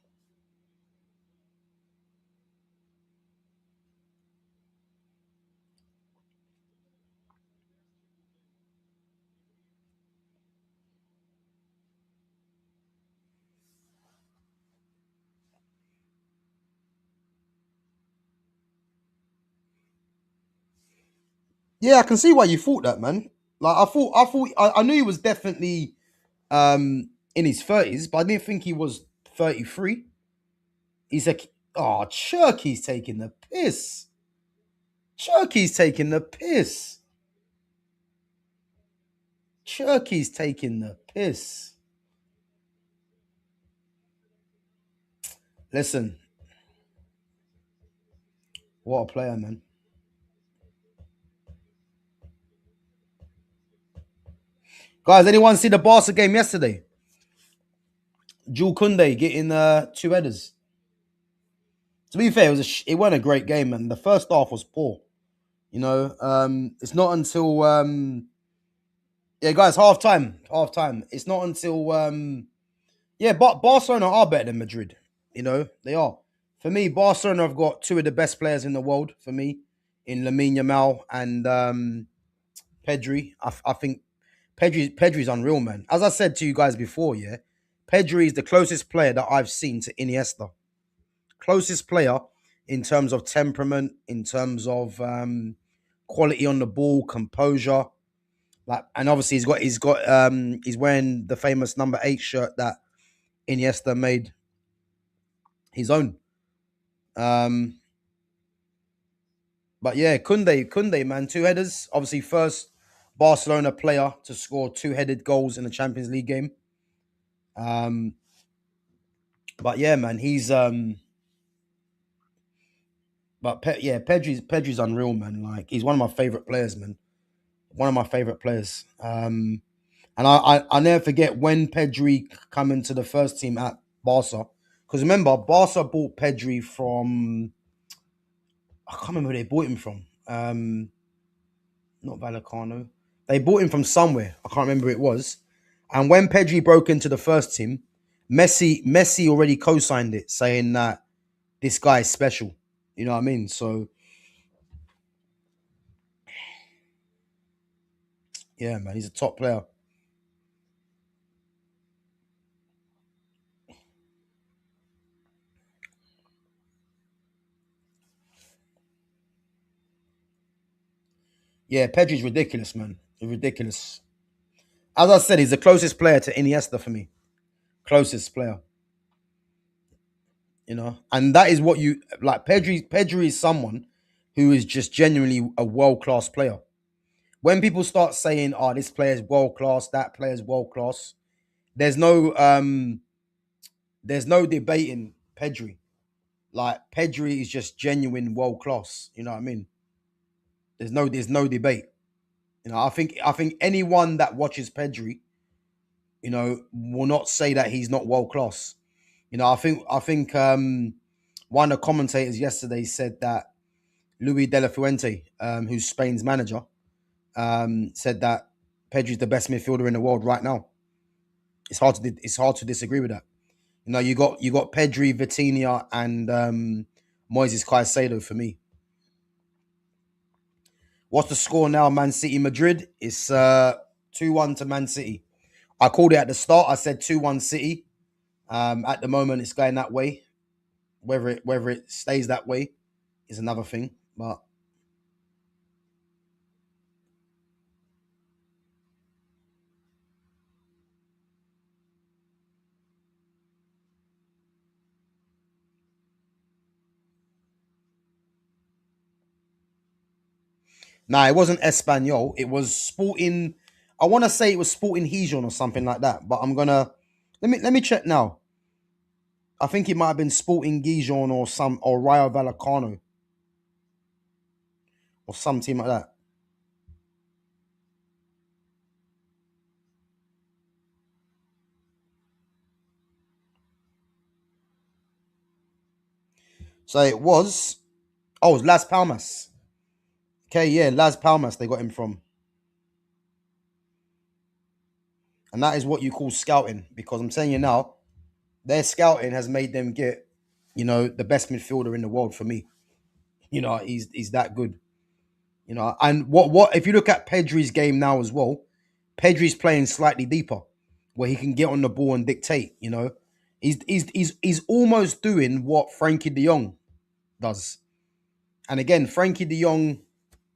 Yeah, I can see why you thought that, man. Like I knew he was definitely in his 30s, but I didn't think he was 33. He's like, oh, CHERKI's taking the piss. CHERKI's taking the piss. CHERKI's taking the piss. Listen, what a player, man. Guys, anyone see the Barca game yesterday? Jules Koundé getting two headers. To be fair, it wasn't a great game, man. The first half was poor. You know, it's not until yeah, guys, half time. It's not until yeah, but Barcelona are better than Madrid. You know, they are. For me, Barcelona have got two of the best players in the world. For me, in Lamine Yamal and Pedri. I think Pedri's unreal, man. As I said to you guys before, yeah, Pedri is the closest player that I've seen to Iniesta. Closest player in terms of temperament, in terms of quality on the ball, composure. Like, and obviously he's wearing the famous number 8 shirt that Iniesta made his own. Um, but yeah, Kunde, man, two headers. Obviously, first Barcelona player to score two-headed goals in a Champions League game. Um, but yeah, man, yeah, Pedri's unreal, man. Like, he's one of my favorite players, man. One of my favorite players. And I never forget when Pedri come into the first team at Barca. Because remember, Barca bought Pedri from, I can't remember where they bought him from. Not Vallecano. They bought him from somewhere. I can't remember who it was. And when Pedri broke into the first team, Messi already co-signed it, saying that this guy is special. You know what I mean? So yeah, man, he's a top player. Yeah, Pedri's ridiculous, man. He's ridiculous. As I said, he's the closest player to Iniesta for me. Closest player. You know, and that is what you like. Pedri is someone who is just genuinely a world class player. When people start saying, "Oh, this player is world class, that player is world class," there's no there's no debating Pedri. Like, Pedri is just genuine world class. You know what I mean? There's no debate. You know, I think anyone that watches Pedri, will not say that he's not world class. I think one of the commentators yesterday said that Luis de la Fuente, who's Spain's manager, said that Pedri's the best midfielder in the world right now. It's hard to disagree with that. You got Pedri, Vitinha, and Moises Caicedo for me. What's the score now? Man City Madrid. It's 2-1 to Man City. I called it at the start. I said 2-1 City. At the moment, it's going that way. Whether it stays that way is another thing. But nah, it wasn't Espanyol. It was Sporting. I want to say it was Sporting Gijon or something like that. But I'm gonna let me check now. I think it might have been Sporting Gijon or Rayo Vallecano or some team like that. So it was. Oh, it was Las Palmas. Okay, yeah, Las Palmas. They got him from, and that is what you call scouting. Because I'm telling you now, their scouting has made them get, the best midfielder in the world for me. He's that good. And what if you look at Pedri's game now as well? Pedri's playing slightly deeper, where he can get on the ball and dictate. He's almost doing what Frankie De Jong does. And again, Frankie De Jong,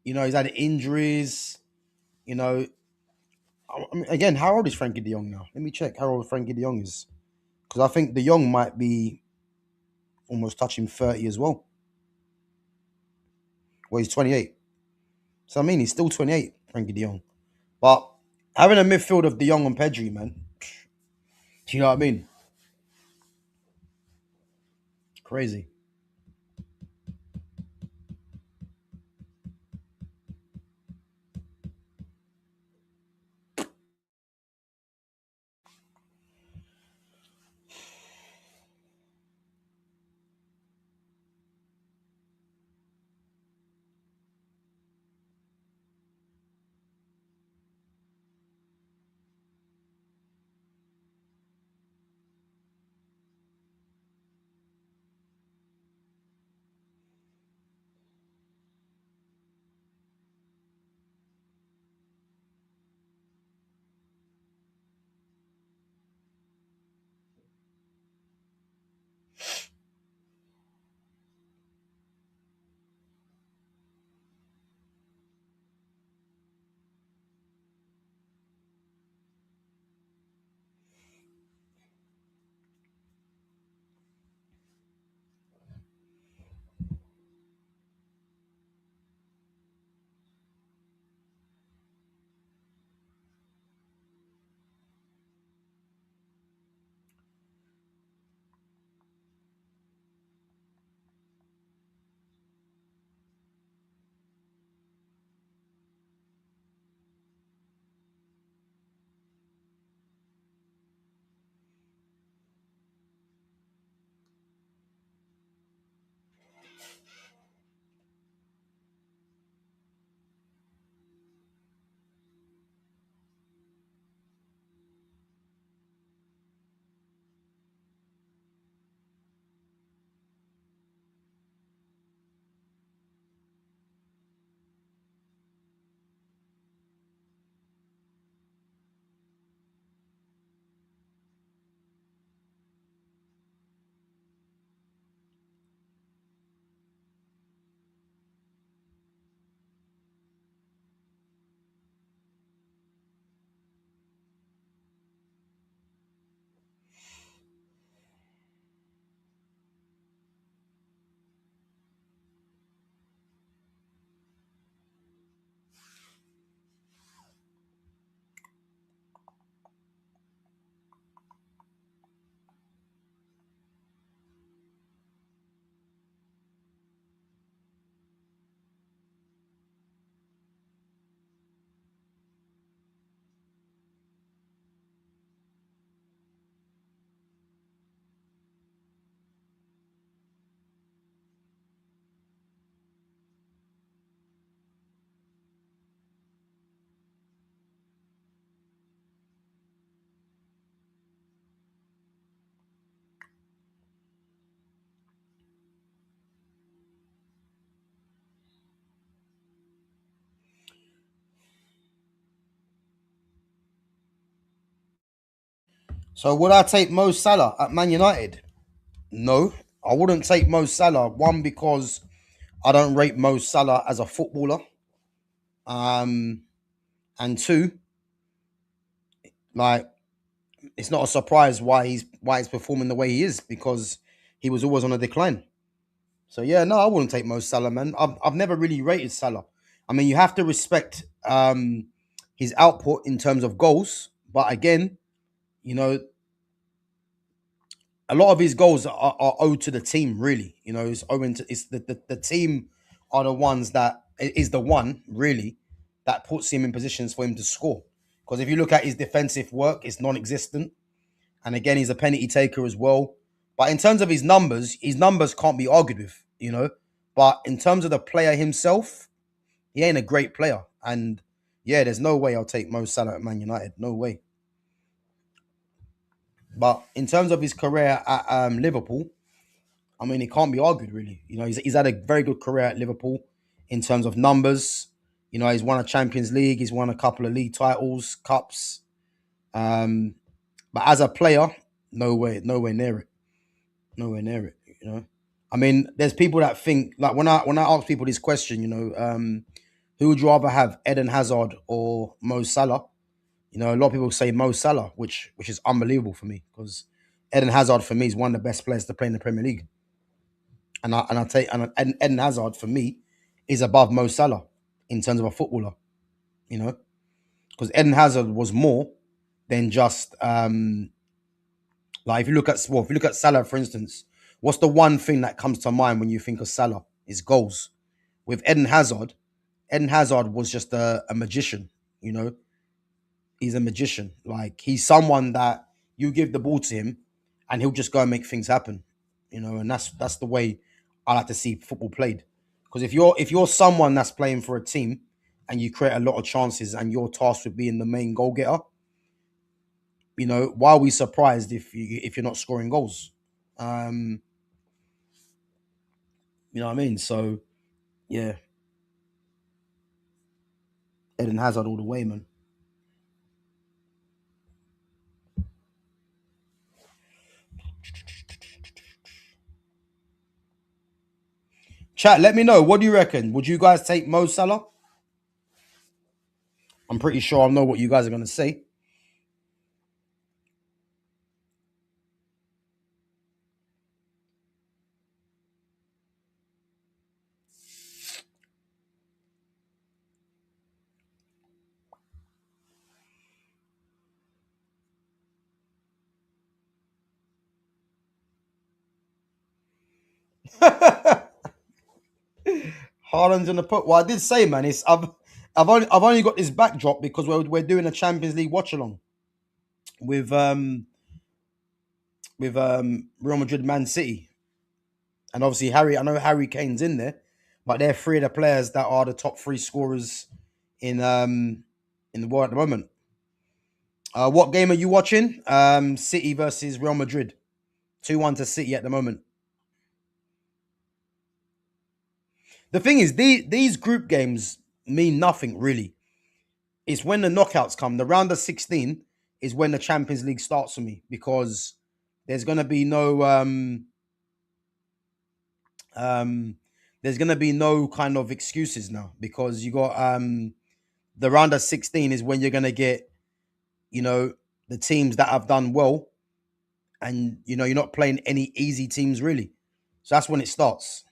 he's had injuries. You know, I mean, again, how old is Frankie De Jong now? Let me check how old Frankie De Jong is, because I think De Jong might be almost touching 30 as well. Well, he's 28. So I mean, he's still 28, Frankie De Jong. But having a midfield of De Jong and Pedri, man, do you know what I mean? Crazy. So would I take Mo Salah at Man United? No, I wouldn't take Mo Salah. One, because I don't rate Mo Salah as a footballer. Um, and two, like it's not a surprise why he's performing the way he is, because he was always on a decline. So yeah, no, I wouldn't take Mo Salah, man. I've never really rated Salah. I mean, you have to respect his output in terms of goals, but again, you know, a lot of his goals are owed to the team. Really, it's owing to the team are the ones that is the one really that puts him in positions for him to score. Because if you look at his defensive work, it's non-existent, and again, he's a penalty taker as well. But in terms of his numbers can't be argued with. But in terms of the player himself, he ain't a great player. And yeah, there's no way I'll take Mo Salah at Man United. No way. But in terms of his career at Liverpool, I mean, it can't be argued, really. He's had a very good career at Liverpool in terms of numbers. He's won a Champions League. He's won a couple of league titles, cups. Um, but as a player, nowhere near it. Nowhere near it. I mean, there's people that think, like, when I ask people this question, who would you rather have, Eden Hazard or Mo Salah? A lot of people say Mo Salah, which is unbelievable for me, because Eden Hazard for me is one of the best players to play in the Premier League. And Eden Hazard for me is above Mo Salah in terms of a footballer, you know, because Eden Hazard was more than just like if you look at Salah, for instance, what's the one thing that comes to mind when you think of Salah? Is goals. With Eden Hazard was just a magician. You know, he's a magician. Like, he's someone that you give the ball to him, and he'll just go and make things happen. And that's the way I like to see football played. Because if you're someone that's playing for a team and you create a lot of chances and you're tasked with being the main goal getter, why are we surprised if you're not scoring goals? Um, you know what I mean? So yeah, Eden Hazard all the way, man. Chat, let me know. What do you reckon? Would you guys take Mo Salah? I'm pretty sure I know what you guys are gonna say. Haaland's in the put. Well, I did say, man, I've only got this backdrop because we're doing a Champions League watch along with Real Madrid, Man City, and obviously Harry. I know Harry Kane's in there, but they're three of the players that are the top three scorers in the world at the moment. What game are you watching? City versus Real Madrid. 2-1 to City at the moment. The thing is, these group games mean nothing really. It's when the knockouts come. The round of 16 is when the Champions League starts for me, because there's gonna be no um there's gonna be no kind of excuses now, because you got the round of 16 is when you're gonna get, you know, the teams that have done well, and you're not playing any easy teams really. So that's when it starts.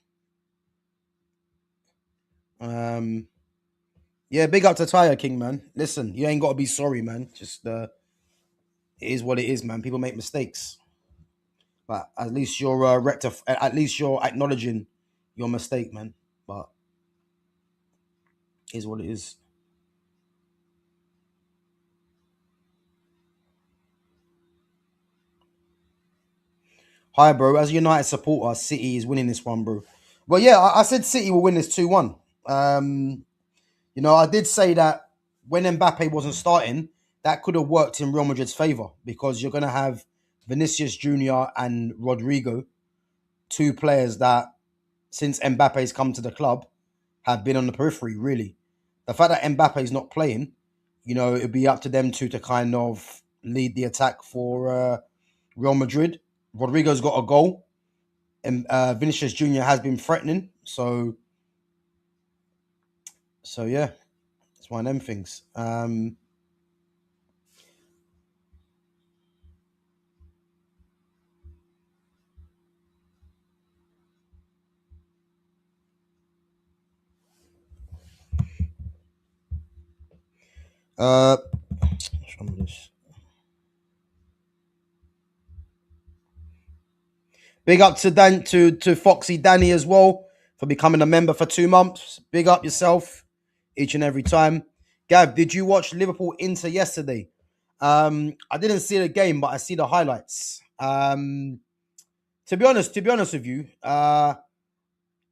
Um yeah, big up to Tyre King, man. Listen, you ain't gotta be sorry, man. Just it is what it is, man. People make mistakes. But at least you're at least you're acknowledging your mistake, man. But it is what it is. Hi, bro. As a United supporter, City is winning this one, bro. Well, yeah, I said City will win this 2-1. I did say that when Mbappe wasn't starting, that could have worked in Real Madrid's favour, because you're going to have Vinicius Junior and Rodrigo, two players that, since Mbappe's come to the club, have been on the periphery, really. The fact that Mbappe's not playing, it'd be up to them two to kind of lead the attack for Real Madrid. Rodrigo's got a goal, and Vinicius Junior has been threatening. So yeah, it's one of them things. Uh, Big up to to Foxy Danny as well for becoming a member for 2 months. Big up yourself each and every time. Gav, did you watch Liverpool Inter yesterday? I didn't see the game, but I see the highlights. To be honest with you,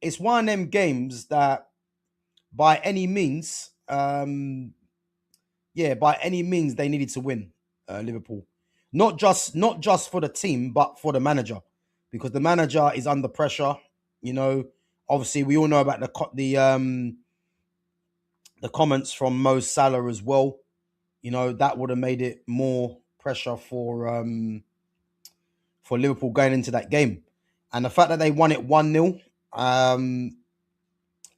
it's one of them games that by any means, by any means they needed to win. Liverpool, not just for the team, but for the manager, because the manager is under pressure. You know, obviously we all know about the comments from Mo Salah as well. You know, that would have made it more pressure for Liverpool going into that game, and the fact that they won it 1-0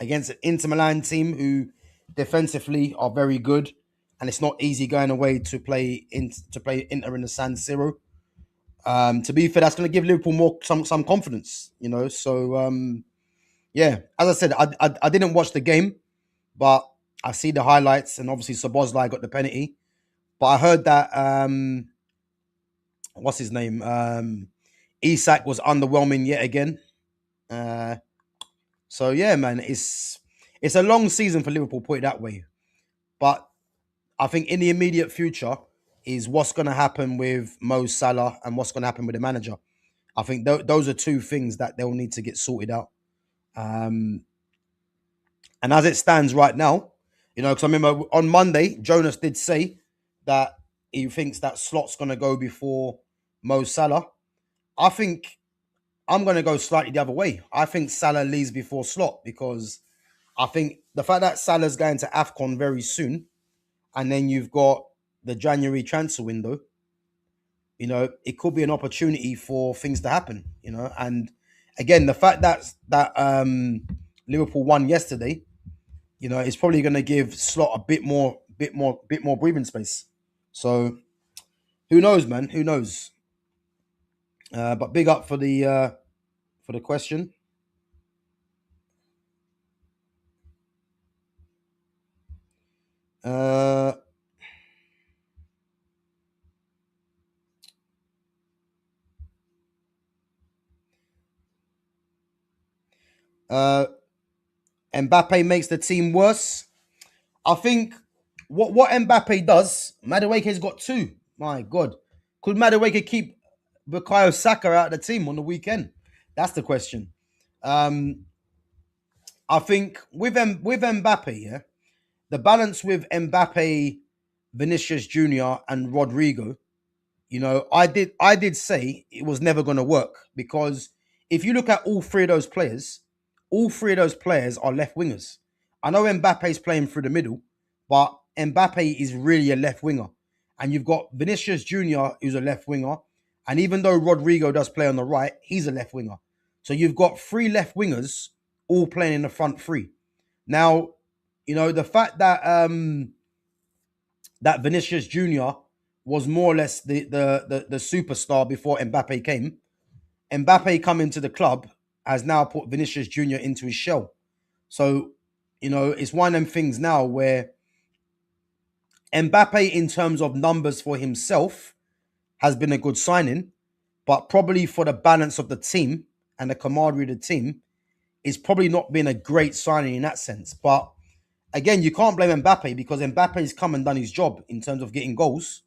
against an Inter Milan team who defensively are very good, and it's not easy going away to play Inter in the San Siro. To be fair, that's going to give Liverpool some confidence, you know. So yeah, as I said, I didn't watch the game, but I see the highlights, and obviously Szoboszlai got the penalty. But I heard that what's his name, Isak was underwhelming yet again. So yeah, man, it's a long season for Liverpool, put it that way. But I think in the immediate future is what's going to happen with Mo Salah and what's going to happen with the manager. I think those are two things that they'll need to get sorted out. Um, and as it stands right now, you know, because I remember on Monday, Jonas did say that he thinks that Slot's going to go before Mo Salah. I think I'm going to go slightly the other way. I think Salah leaves before Slot, because I think the fact that Salah's going to AFCON very soon, and then you've got the January transfer window, you know, it could be an opportunity for things to happen, you know. And again, the fact that Liverpool won yesterday, you know, it's probably going to give Slot a bit more breathing space. So who knows, man? Who knows? But big up for the question. Uh, uh, Mbappe makes the team worse. I think what Mbappe does, Madueke's got two. My God, could Madueke keep Bukayo Saka out of the team on the weekend? That's the question. Um, I think with Mbappe, yeah, the balance with Mbappe, Vinicius Junior, and Rodrigo, you know, I did say it was never going to work, because if you look at all three of those players are left wingers. I know Mbappe's playing through the middle, but Mbappe is really a left winger. And you've got Vinicius Junior, who's a left winger. And even though Rodrigo does play on the right, he's a left winger. So you've got three left wingers all playing in the front three. Now, you know, the fact that Vinicius Junior was more or less the superstar before Mbappe came. Mbappe coming to the club has now put Vinicius Junior into his shell. So, you know, it's one of them things now where Mbappe, in terms of numbers for himself, has been a good signing, but probably for the balance of the team and the camaraderie of the team, it's probably not been a great signing in that sense. But again, you can't blame Mbappe, because Mbappe's come and done his job in terms of getting goals.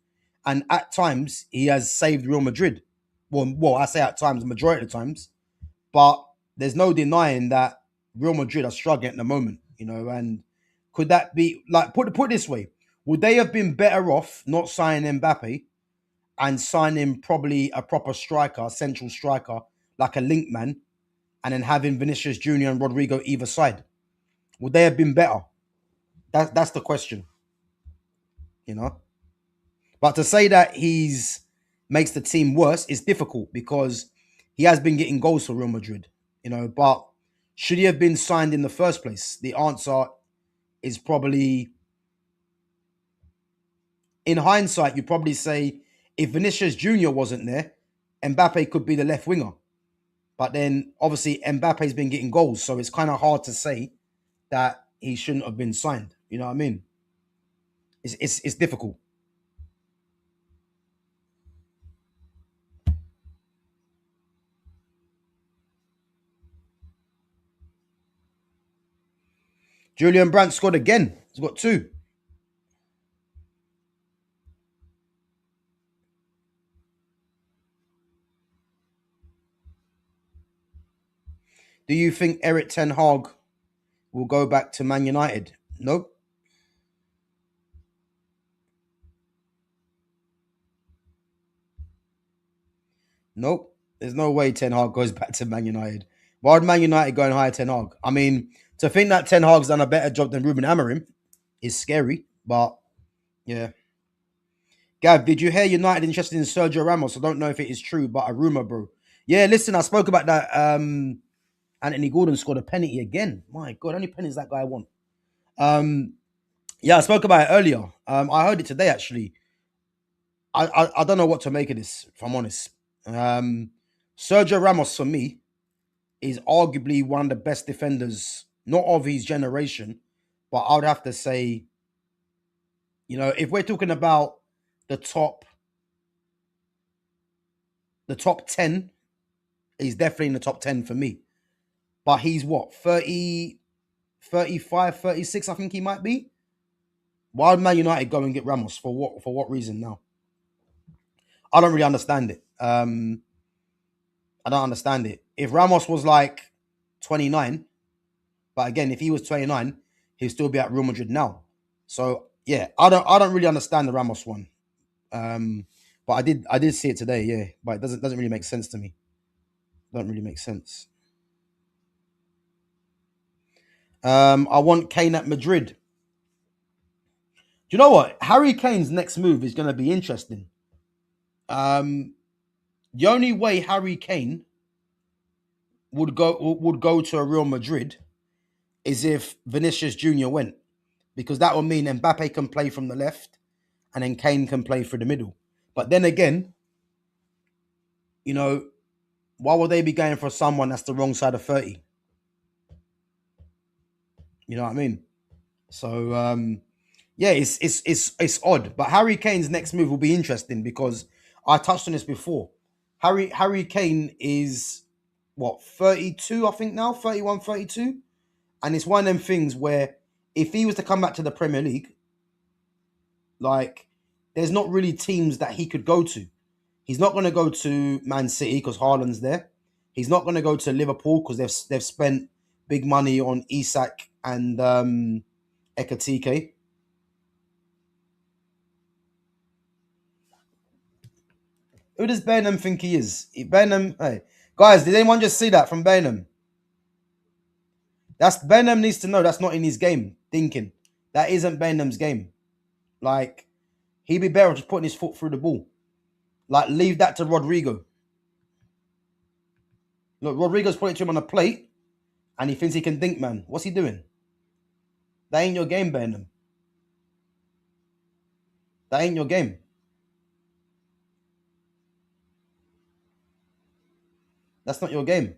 And at times, he has saved Real Madrid. Well, I say at times, majority of the times. But there's no denying that Real Madrid are struggling at the moment, you know. And could that be, like, put it this way, would they have been better off not signing Mbappe and signing probably a proper striker, a central striker, like a link man, and then having Vinicius Junior and Rodrigo either side? Would they have been better? That's the question, you know. But to say that he's makes the team worse is difficult because he has been getting goals for Real Madrid, but should he have been signed in the first place? The answer is probably, in hindsight, you'd probably say if Vinicius Jr. wasn't there, Mbappe could be the left winger. But then obviously Mbappe's been getting goals, so it's kind of hard to say that he shouldn't have been signed. You know what I mean? It's difficult. Julian Brandt scored again. He's got two. Do you think Eric Ten Hag will go back to Man United? Nope. Nope. There's no way Ten Hag goes back to Man United. Why would Man United go and hire Ten Hag? I mean, to think that Ten Hag's done a better job than Ruben Amorim is scary, but yeah. Gav, did you hear United interested in Sergio Ramos? I don't know if it is true, but a rumor, bro. Yeah, listen, I spoke about that. Anthony Gordon scored a penalty again. My God, how many penalties that guy won? Yeah, I spoke about it earlier. I heard it today, actually. I don't know what to make of this, if I'm honest. Sergio Ramos, for me, is arguably one of the best defenders, not of his generation, but I would have to say, if we're talking about the top, the top 10, he's definitely in the top 10 for me. But he's what, 30, 35, 36, I think he might be. Why would Man United go and get Ramos? For what reason now? I don't really understand it. I don't understand it. If Ramos was like 29, but again, if he was 29, he'd still be at Real Madrid now. So yeah, I don't really understand the Ramos one. But I did see it today, yeah. But it doesn't really make sense to me. Don't really make sense. I want Kane at Madrid. Do you know what? Harry Kane's next move is going to be interesting. Um, the only way Harry Kane would go to a Real Madrid is if Vinicius Jr. went, because that would mean Mbappe can play from the left and then Kane can play through the middle. But then again, you know, why would they be going for someone that's the wrong side of 30? You know what I mean? So yeah, it's odd. But Harry Kane's next move will be interesting because I touched on this before. Harry Kane is what, 32, I think now, 31, 32. And it's one of them things where if he was to come back to the Premier League, like, there's not really teams that he could go to. He's not going to go to Man City because Haaland's there. He's not going to go to Liverpool because they've spent big money on Isak and Ekatike. Who does Burnham think he is? Burnham, hey guys, did anyone just see that from Burnham? That's Burnham needs to know that's not in his game thinking. That isn't Burnham's game. Like, he'd be better just putting his foot through the ball. Like, leave that to Rodrigo. Look, Rodrigo's putting it to him on a plate, and he thinks he can dink, man. What's he doing? That ain't your game, Burnham. That ain't your game. That's not your game.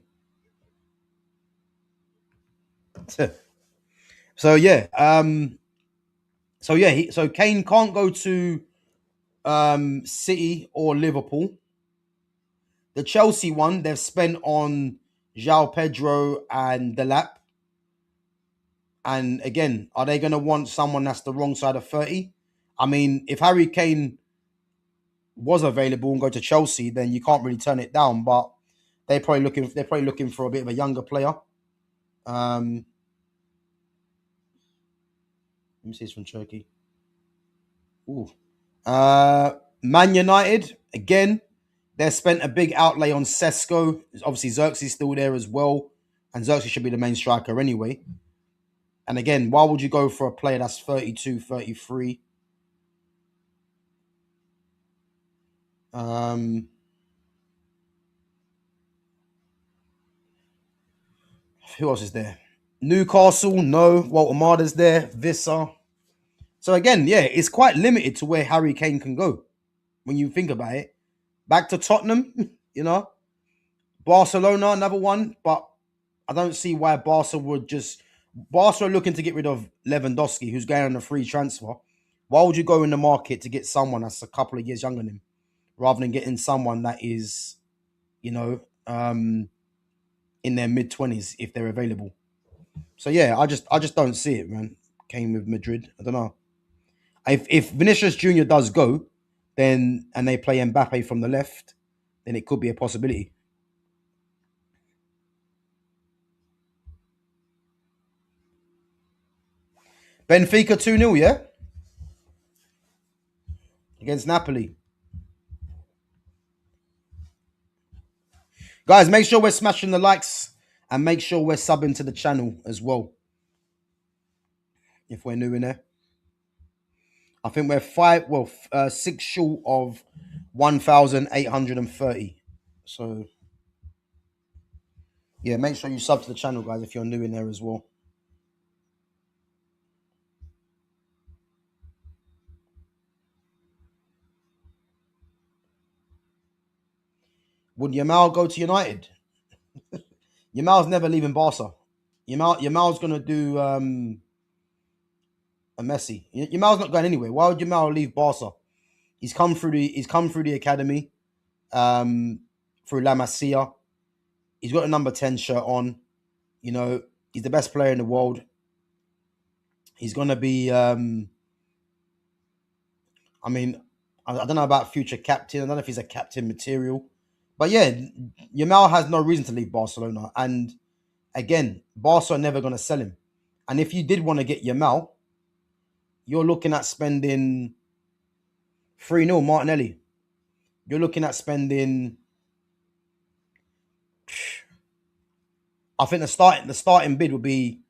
So yeah, so Kane can't go to City or Liverpool. The Chelsea one, they've spent on João Pedro and Delap. And again, are they going to want someone that's the wrong side of 30? I mean, if Harry Kane was available and go to Chelsea, then you can't really turn it down. But they're probably looking for a bit of a younger player. Let me see, it's from CHERKI. Ooh. Man United, again, they spent a big outlay on Sesko. Obviously, Xerxes still there as well. And Xerxes should be the main striker anyway. And again, why would you go for a player that's 32, 33? Um, who else is there? Newcastle, no. Walter Marder's there. Vissa. So again, yeah, it's quite limited to where Harry Kane can go when you think about it. Back to Tottenham, you know. Barcelona, another one, but I don't see why Barca would just. Barca are looking to get rid of Lewandowski, who's going on a free transfer. Why would you go in the market to get someone that's a couple of years younger than him, rather than getting someone that is, you know, in their mid 20s if they're available? So yeah, I just don't see it, man. Kane with Madrid, I don't know. If Vinicius Junior does go, then and they play Mbappe from the left, then it could be a possibility. Benfica 2-0, yeah, against Napoli. Guys, make sure we're smashing the likes and make sure we're subbing to the channel as well if we're new in there. I think we're six short of 1,830. So yeah, make sure you sub to the channel, guys, if you're new in there as well. Would Yamal go to United? Yamal's never leaving Barca. Yamal's gonna do a Messi. Yamal's not going anywhere. Why would Yamal leave Barca? He's come through the academy, um, through La Masia. He's got a number 10 shirt on. You know, he's the best player in the world. He's gonna be. I mean, I don't know about future captain. I don't know if he's a captain material, but yeah, Yamal has no reason to leave Barcelona. And again, Barca are never gonna sell him. And if you did want to get Yamal, you're looking at spending 3-0 Martinelli. You're looking at spending. I think the starting bid would be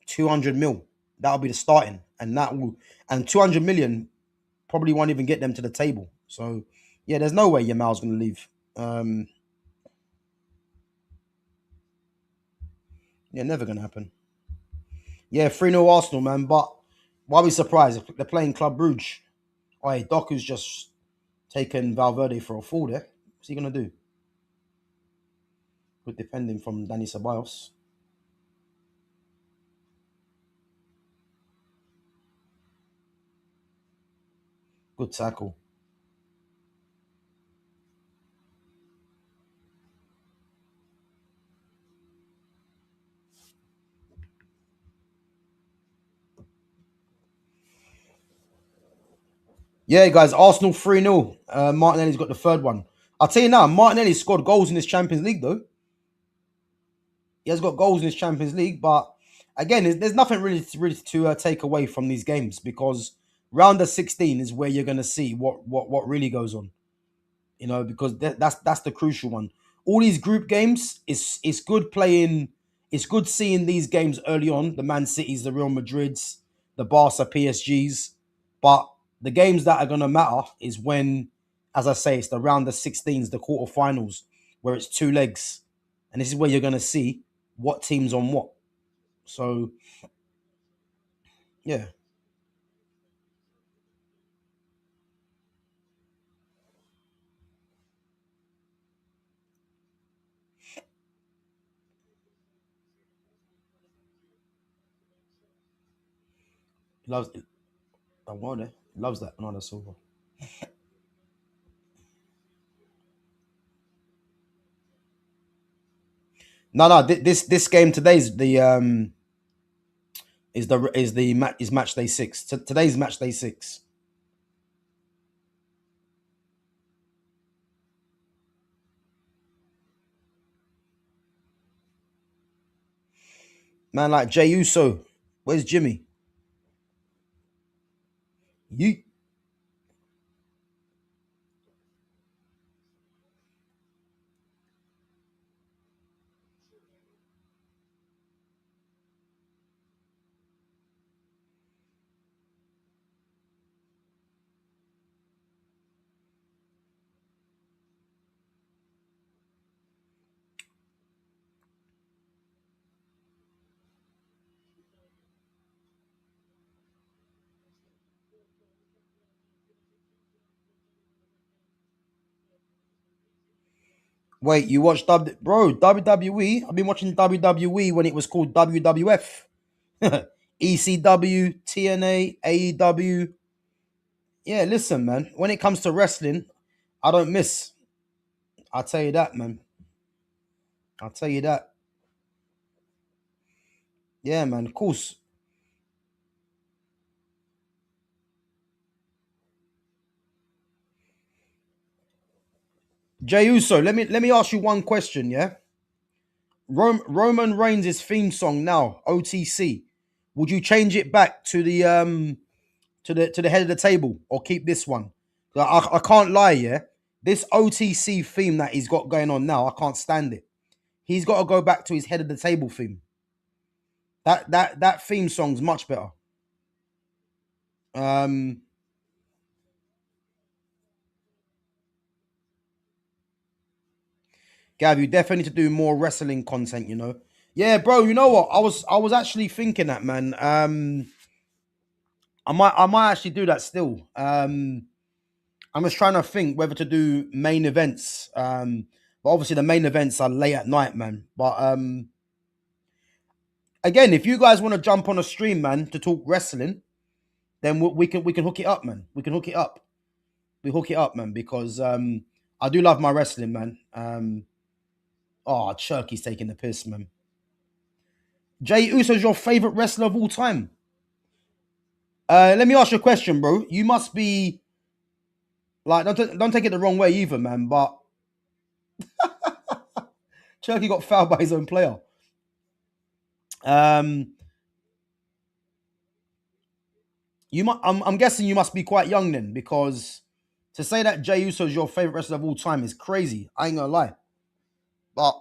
200 mil. That'll be the starting, and that will and 200 million probably won't even get them to the table. So yeah, there's no way Yamal's going to leave. Um, yeah, never going to happen. Yeah, 3-0 Arsenal, man. But why are we surprised if they're playing Club Brugge? Oh, hey, Doku's just taken Valverde for a fall there. What's he going to do? Good defending from Dani Ceballos. Good tackle. Yeah, guys, Arsenal 3-0. Martinelli's got the third one. I'll tell you now, Martinelli scored goals in this Champions League, though. He has got goals in his Champions League, but again, there's nothing really to take away from these games because round of 16 is where you're going to see what really goes on. You know, because that's the crucial one. All these group games, it's good playing. It's good seeing these games early on. The Man Cities, the Real Madrids, the Barca, PSGs, but the games that are going to matter is when, as I say, it's the round of 16s, the quarterfinals, where it's two legs, and this is where you're going to see what teams on what. So yeah, he loves it. I want it. He loves that Bernardo Silva. No, no. This game today's the is match day six. Today's match day six. Man, like Jay Uso, where's Jimmy? You Wait, you watched bro, WWE? I've been watching WWE when it was called WWF. ECW, TNA, AEW. Yeah, listen, man. When it comes to wrestling, I don't miss. I'll tell you that, man. I'll tell you that. Yeah, man. Of course. Jey Uso, let me ask you one question, yeah? Roman Reigns' theme song now, OTC. Would you change it back to the head of the table or keep this one? I can't lie, yeah. This OTC theme that he's got going on now, I can't stand it. He's got to go back to his head of the table theme. That theme song's much better. Um, Gav, you definitely need to do more wrestling content. Yeah, bro. You know what? I was actually thinking that, man. I might actually do that still. I'm just trying to think whether to do main events. But obviously the main events are late at night, man. But again, if you guys want to jump on a stream, man, to talk wrestling, then we can hook it up, man. We can hook it up. We hook it up, man, because I do love my wrestling, man. Oh, CHERKI's taking the piss, man. Jey Uso's your favorite wrestler of all time. Let me ask you a question, bro. You must be like, don't take it the wrong way either, man. But CHERKI got fouled by his own player. Um, I'm guessing you must be quite young then, because to say that Jey Uso is your favorite wrestler of all time is crazy. I ain't gonna lie. But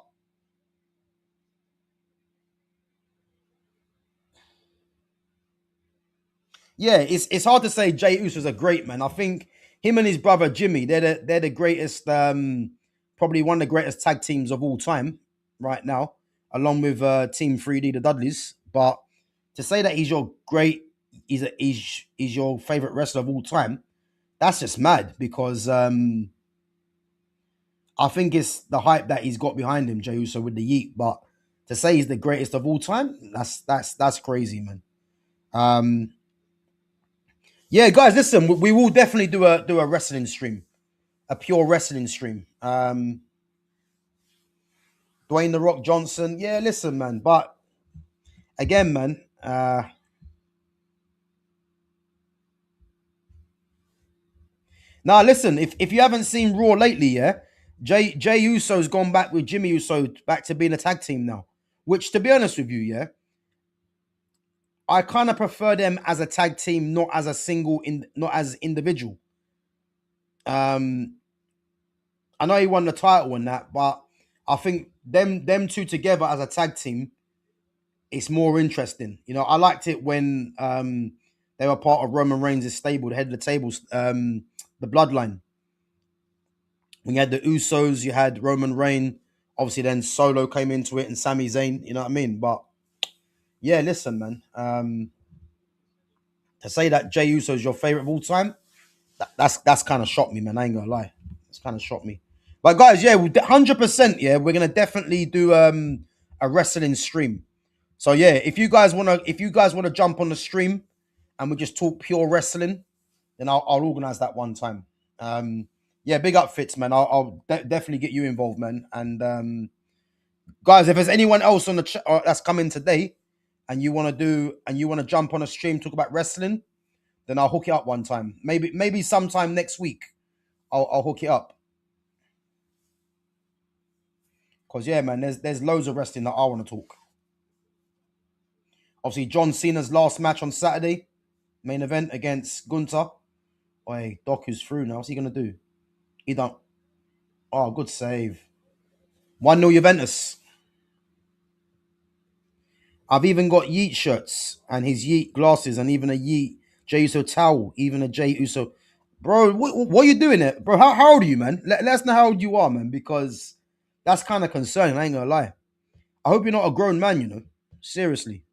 yeah, it's hard to say Jey Uso's a great man. I think him and his brother Jimmy, they're the greatest, probably one of the greatest tag teams of all time right now, along with Team 3D, the Dudleys. But to say that he's your favorite wrestler of all time, that's just mad because I think it's the hype that he's got behind him, Jey Uso with the yeet. But to say he's the greatest of all time, that's crazy, man. Um, yeah, guys, listen, we will definitely do a wrestling stream, a pure wrestling stream. Dwayne the Rock Johnson, yeah, listen, man. But again, man, now listen, if you haven't seen Raw lately, yeah, Jey Uso's gone back with Jimmy Uso back to being a tag team now. Which, to be honest with you, yeah, I kind of prefer them as a tag team, not as a not as individual. Um, I know he won the title and that, but I think them two together as a tag team, it's more interesting. I liked it when they were part of Roman Reigns' stable, the head of the tables, the Bloodline. When you had the Usos, you had Roman Reigns. Obviously, then Solo came into it and Sami Zayn. You know what I mean? But yeah, listen, man. To say that Jey Uso is your favorite of all time, that's kind of shocked me, man. I ain't gonna lie. It's kind of shocked me. But guys, yeah, 100%. Yeah, we're gonna definitely do a wrestling stream. So yeah, if you guys wanna jump on the stream and we just talk pure wrestling, then I'll organize that one time. Yeah, big up Fitz, man. I'll definitely get you involved, man. And guys, if there's anyone else on the that's coming today, and you want to jump on a stream talk about wrestling, then I'll hook it up one time. Maybe sometime next week. I'll hook it up. Cause yeah, man, there's loads of wrestling that I want to talk. Obviously, John Cena's last match on Saturday, main event against Gunter. Oh, hey, Doc is through now. What's he gonna do? He don't. Oh, good save. 1-0 Juventus. I've even got Yeet shirts and his Yeet glasses and even a Yeet Jey Uso towel, even a Jey Uso. Bro, what are you doing it? Bro, how old are you, man? Let us know how old you are, man, because that's kind of concerning. I ain't gonna lie. I hope you're not a grown man, Seriously.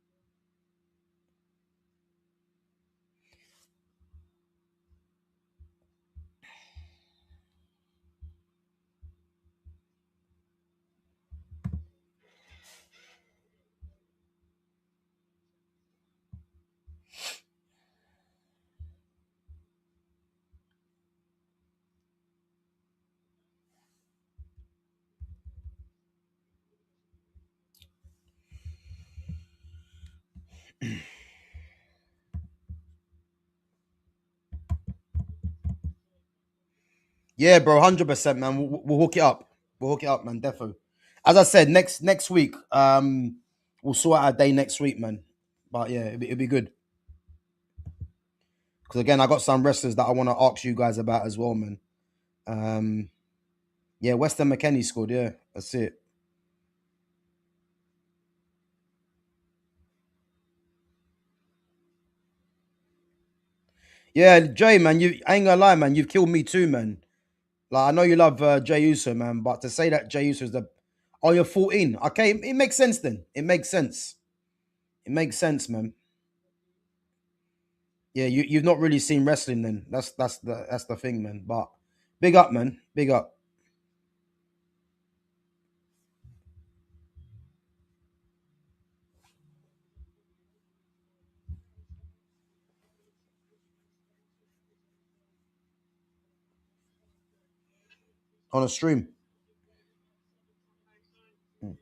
Yeah, bro, 100%, man. We'll hook it up. We'll hook it up, man. Defo. As I said, next week, we'll sort out a day next week, man. But yeah, it'll be good. Because again, I got some wrestlers that I want to ask you guys about as well, man. Um, yeah, Weston McKennie scored. Yeah, that's it. Yeah, Jay, man, I ain't gonna lie, man. You've killed me too, man. Like I know you love Jay Uso, man, but to say that Jay Uso is the oh, you're 14. Okay, it makes sense then. It makes sense. It makes sense, man. Yeah, you've not really seen wrestling then. That's the thing, man. But big up, man. Big up on a stream. Mm.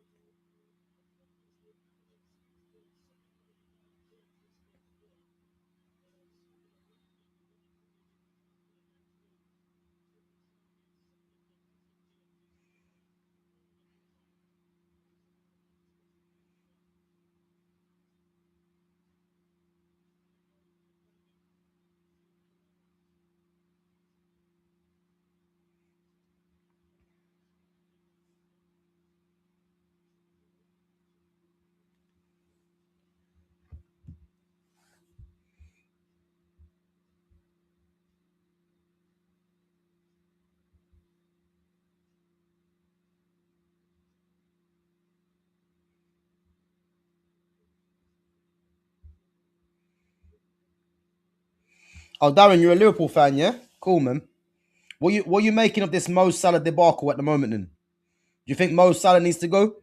Oh, Darren, you're a Liverpool fan, yeah? Cool, man. What you making of this Mo Salah debacle at the moment? Then do you think Mo Salah needs to go?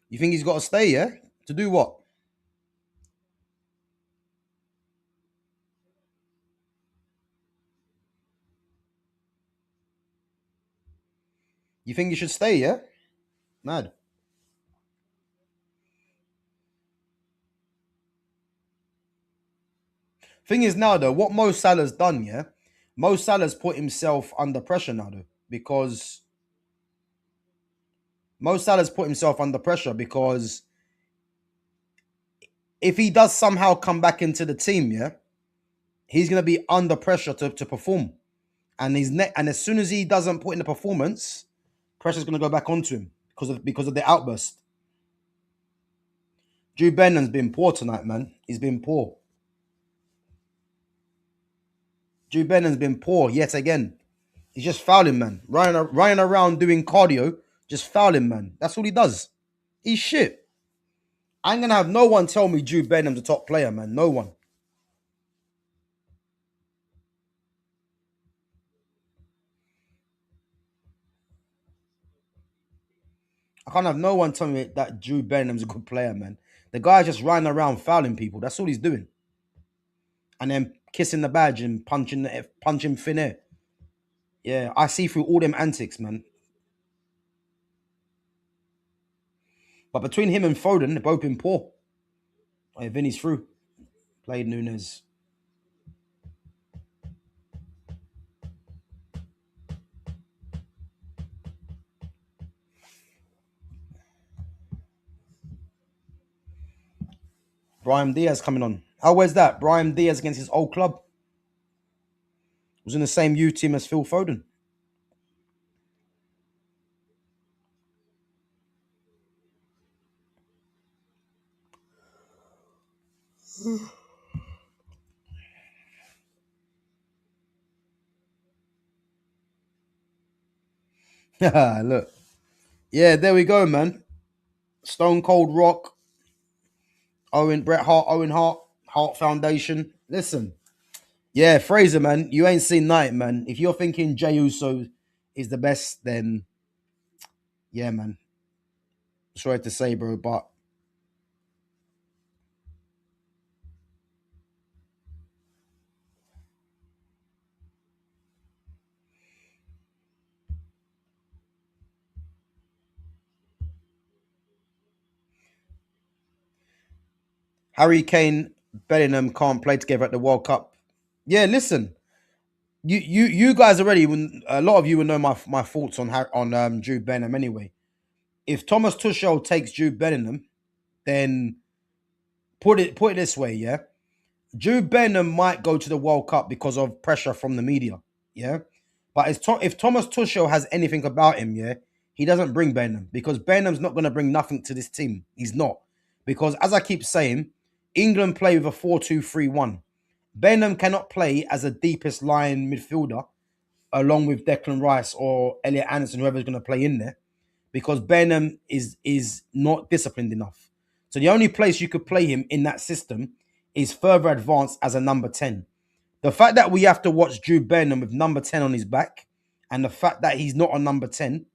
You think he's got to stay? Yeah. To do what? You think he should stay? Yeah. Mad. Thing is now though, what Mo Salah's done, yeah, Mo Salah's put himself under pressure now though, because Mo Salah's put himself under pressure because if he does somehow come back into the team, yeah, he's gonna be under pressure to perform, and and as soon as he doesn't put in the performance, pressure's gonna go back onto him because of the outburst. Drew Bennon's been poor tonight, man. He's been poor. Drew Bennon's been poor yet again. He's just fouling, man. Running around doing cardio, just fouling, man. That's all he does. He's shit. I ain't gonna have no one tell me Drew Benham's a top player, man. No one. I can't have no one tell me that Drew Benham's a good player, man. The guy's just running around fouling people. That's all he's doing. And then kissing the badge and punching thin air. Yeah, I see through all them antics, man. But between him and Foden, they've both been poor. Hey, Vinny's through. Played Nunes. Brahim Diaz coming on. How was that? Brahim Diaz against his old club. Was in the same U team as Phil Foden. Look. Yeah, there we go, man. Stone Cold Rock, Bret Hart, Owen Hart, Hart Foundation. Listen, yeah, Fraser, man, you ain't seen night, man. If you're thinking Jey Uso is the best, then yeah, man. Sorry to say, bro, but Harry Kane, Bellingham can't play together at the World Cup. Yeah, listen, you guys already. A lot of you will know my thoughts on Jude Bellingham anyway. If Thomas Tuchel takes Jude Bellingham, then put it this way, yeah. Jude Bellingham might go to the World Cup because of pressure from the media, yeah. But if Thomas Tuchel has anything about him, yeah, he doesn't bring Bellingham because Bellingham's not going to bring nothing to this team. He's not. Because as I keep saying, England play with a 4-2-3-1. Bellingham cannot play as a deepest line midfielder along with Declan Rice or Elliot Anderson, whoever's going to play in there, because Bellingham is not disciplined enough. So the only place you could play him in that system is further advanced as a number 10. The fact that we have to watch Jude Bellingham with number 10 on his back and the fact that he's not a number 10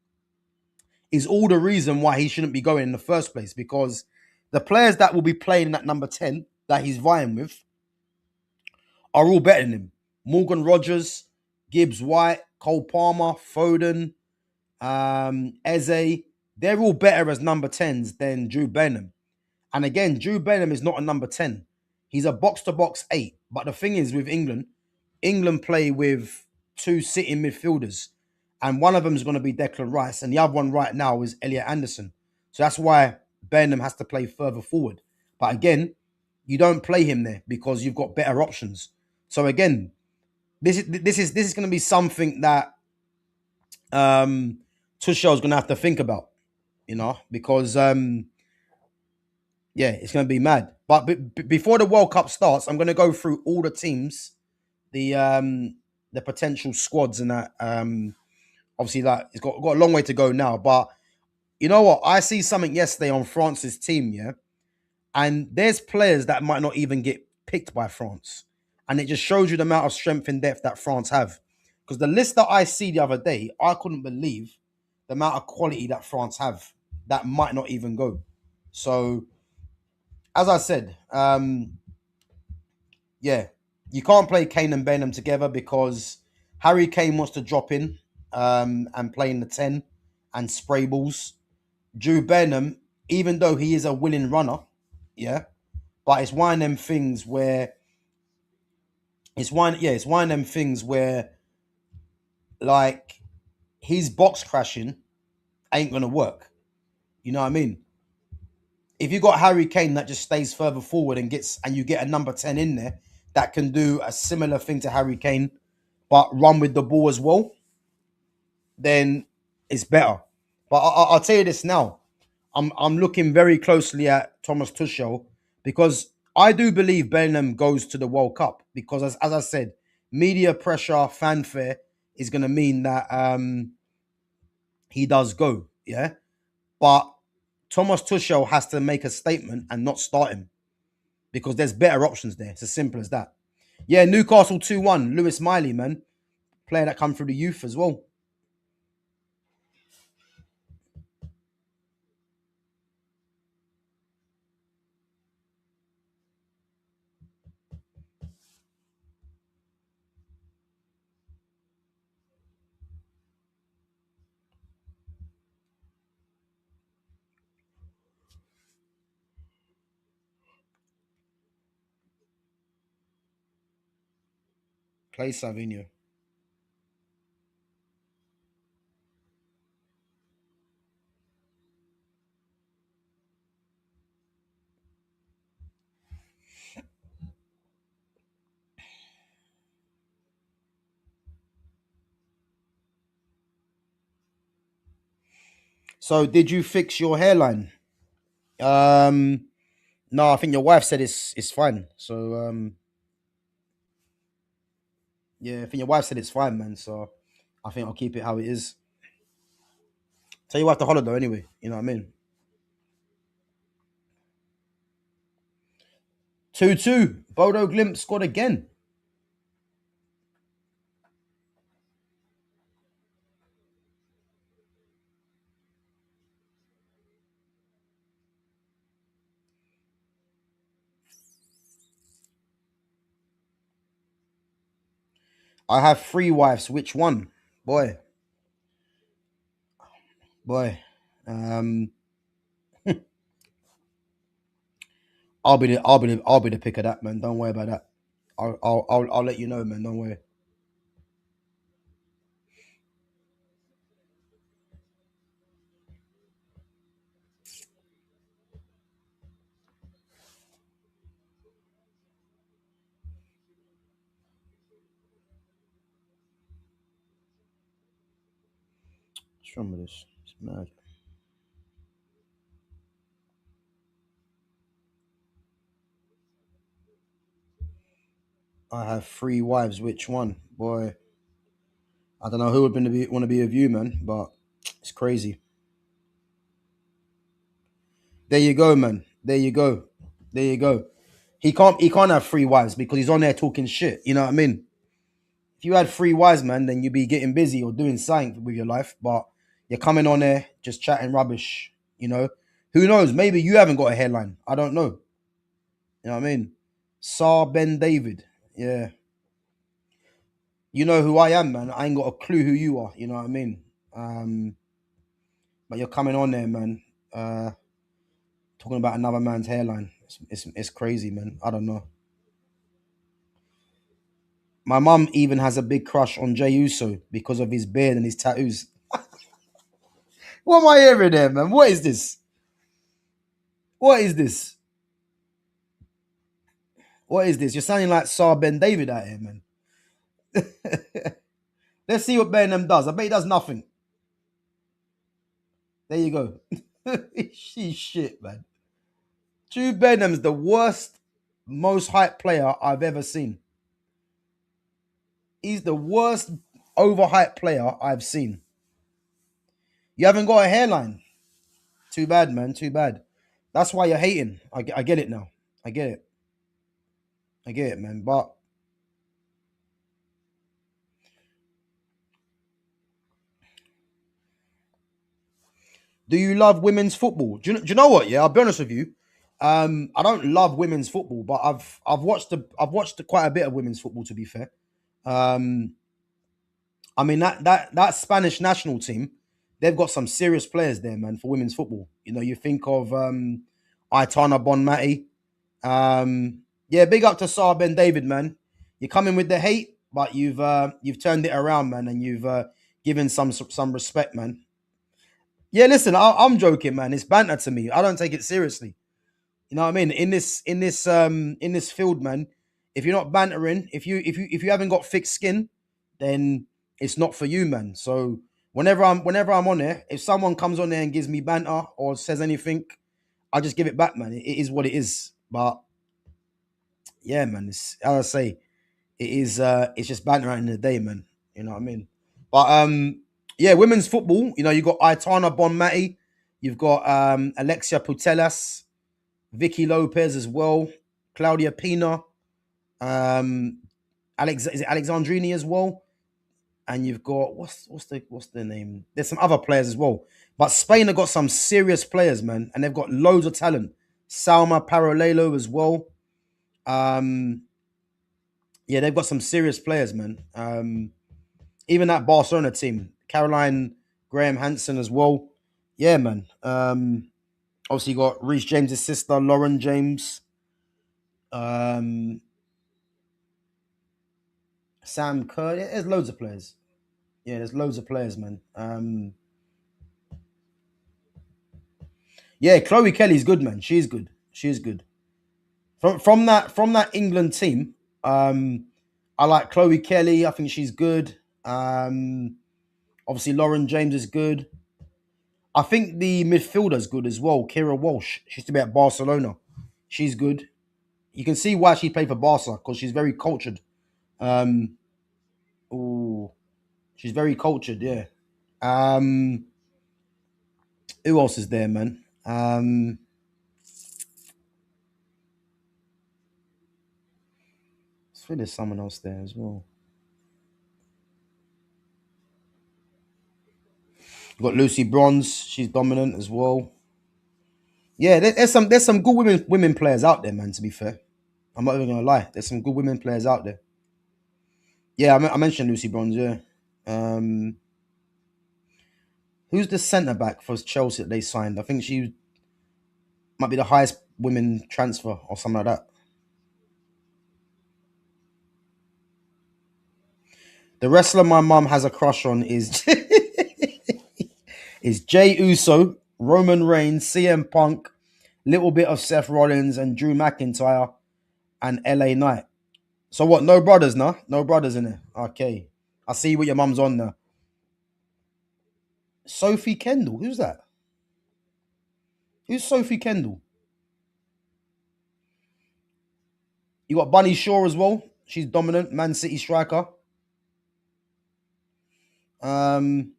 is all the reason why he shouldn't be going in the first place, because the players that will be playing in that number 10 that he's vying with are all better than him. Morgan Rogers, Gibbs White, Cole Palmer, Foden, Eze, they're all better as number 10s than Jude Bellingham. And again, Jude Bellingham is not a number 10. He's a box-to-box 8. But the thing is with England, England play with two sitting midfielders. And one of them is going to be Declan Rice. And the other one right now is Elliot Anderson. So that's why Bellingham has to play further forward. But again, you don't play him there because you've got better options. So again, this is going to be something that Tuchel's going to have to think about, because yeah, it's going to be mad. But before the World Cup starts, I'm going to go through all the teams, the potential squads, and that. Obviously, that it's got a long way to go now. But you know what? I see something yesterday on France's team, yeah, and there's players that might not even get picked by France, and it just shows you the amount of strength and depth that France have. Because the list that I see the other day, I couldn't believe the amount of quality that France have that might not even go. So as I said, yeah, you can't play Kane and Benham together because Harry Kane wants to drop in and play in the 10 and spray balls. Jude Benham, even though he is a willing runner, yeah, but it's one of them things where it's one of them things where like his box crashing ain't gonna work. You know what I mean? If you got Harry Kane that just stays further forward and you get a number 10 in there that can do a similar thing to Harry Kane, but run with the ball as well, then it's better. But I'll tell you this now. I'm looking very closely at Thomas Tuchel because I do believe Bellingham goes to the World Cup because as I said, media pressure, fanfare is going to mean that he does go. Yeah. But Thomas Tuchel has to make a statement and not start him because there's better options there. It's as simple as that. Yeah, Newcastle 2-1. Lewis Miley, man. Player that come through the youth as well. Play Savinho. So did you fix your hairline? Um no, I think your wife said it's fine. So yeah, I think your wife said it's fine, man. So I think I'll keep it how it is. Tell you what the holiday anyway. You know what I mean? 2-2. Bodo Glimt scored again. I have three wives. Which one? Boy, boy. Um I'll be the pick of that, man. Don't worry about that. I'll let you know, man. Don't worry. What's wrong with this? It's mad. I have three wives. Which one, boy? I don't know who would want to be with you, man. But it's crazy. There you go, man. There you go. There you go. He can't have three wives because he's on there talking shit. You know what I mean? If you had three wives, man, then you'd be getting busy or doing something with your life. But you're coming on there just chatting rubbish. You know, who knows? Maybe you haven't got a hairline. I don't know. You know what I mean? Sar Ben David. Yeah. You know who I am, man. I ain't got a clue who you are. You know what I mean? Um, but you're coming on there, man. Talking about another man's hairline. It's crazy, man. I don't know. My mum even has a big crush on Jey Uso because of his beard and his tattoos. What am I hearing there, man? What is this? What is this? What is this? You're sounding like Sar Ben David out here, man. Let's see what Benham does. I bet he does nothing. There you go. She's shit, man. Jude Benham's the worst, most hyped player I've ever seen. He's the worst overhyped player I've seen. You haven't got a hairline. Too bad, man. Too bad. That's why you're hating. I get it now. I get it. I get it, man. But do you love women's football? Do you know what? Yeah, I'll be honest with you. I don't love women's football, but I've watched quite a bit of women's football. To be fair, um, I mean that Spanish national team, they've got some serious players there, man, for women's football. You know, you think of Aitana Bonmati. Yeah, big up to Sar Ben David, man. You're coming with the hate, but you've turned it around, man, and you've given some respect, man. Yeah, listen, I'm joking, man. It's banter to me. I don't take it seriously. You know what I mean? In this field, man. If you're not bantering, if you haven't got thick skin, then it's not for you, man. So whenever I'm on there, if someone comes on there and gives me banter or says anything, I just give it back, man. It is what it is. But yeah, man, it's as I say, it's just banter at the end of the day, man. You know what I mean? But yeah, women's football, you got Aitana Bonmati, you've got Alexia Putellas, Vicky Lopez as well, Claudia Pina, um is it Alexandrini as well? And you've got what's the name? There's some other players as well. But Spain have got some serious players, man, and they've got loads of talent. Salma Paralelo as well. Um yeah, they've got some serious players, man. Even that Barcelona team, Caroline Graham Hansen as well. Yeah, man. Obviously you got Reece James's sister, Lauren James. Um, Sam Kerr. Yeah, there's loads of players. Yeah, there's loads of players, man. Yeah, Chloe Kelly's good, man. She's good. She's good. From that England team, I like Chloe Kelly. I think she's good. Obviously Lauren James is good. I think the midfielder's good as well. Kira Walsh. She used to be at Barcelona. She's good. You can see why she played for Barca because she's very cultured. Um, ooh, she's very cultured. Yeah. Um, who else is there, man? I swear there's someone else there as well. You've got Lucy Bronze. She's dominant as well. Yeah, there's some good women players out there, man. To be fair, I'm not even gonna lie. There's some good women players out there. Yeah, I mentioned Lucy Bronze. Yeah. Um, who's the centre back for Chelsea that they signed? I think she might be the highest women transfer or something like that. The wrestler my mum has a crush on is is Jey Uso, Roman Reigns, CM Punk, little bit of Seth Rollins and Drew McIntyre and LA Knight. So what? No brothers, nah? No brothers in it. Okay. I see what your mum's on now. Sophie Kendall. Who's that? Who's Sophie Kendall? You got Bunny Shaw as well. She's dominant. Man City striker. Um,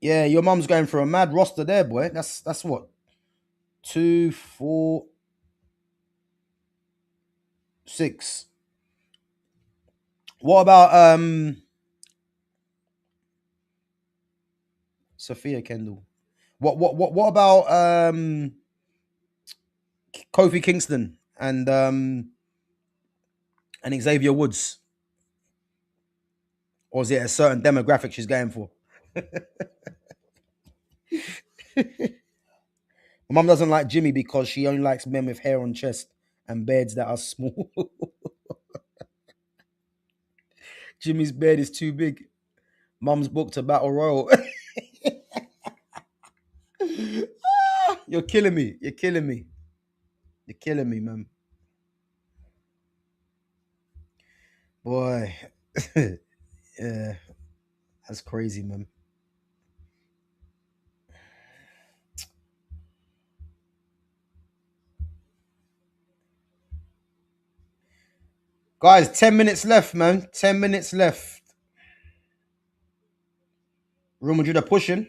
yeah, your mum's going for a mad roster there, boy. That's what? 2, 4, 6. What about Sophia Kendall? What about Kofi Kingston and Xavier Woods? Or is it a certain demographic she's going for? My mum doesn't like Jimmy because she only likes men with hair on chest and beards that are small. Jimmy's beard is too big. Mum's booked a battle royal. You're killing me. You're killing me. You're killing me, man. Boy. Yeah, that's crazy, man. Guys, 10 minutes left, man. 10 minutes left. Real Madrid are pushing.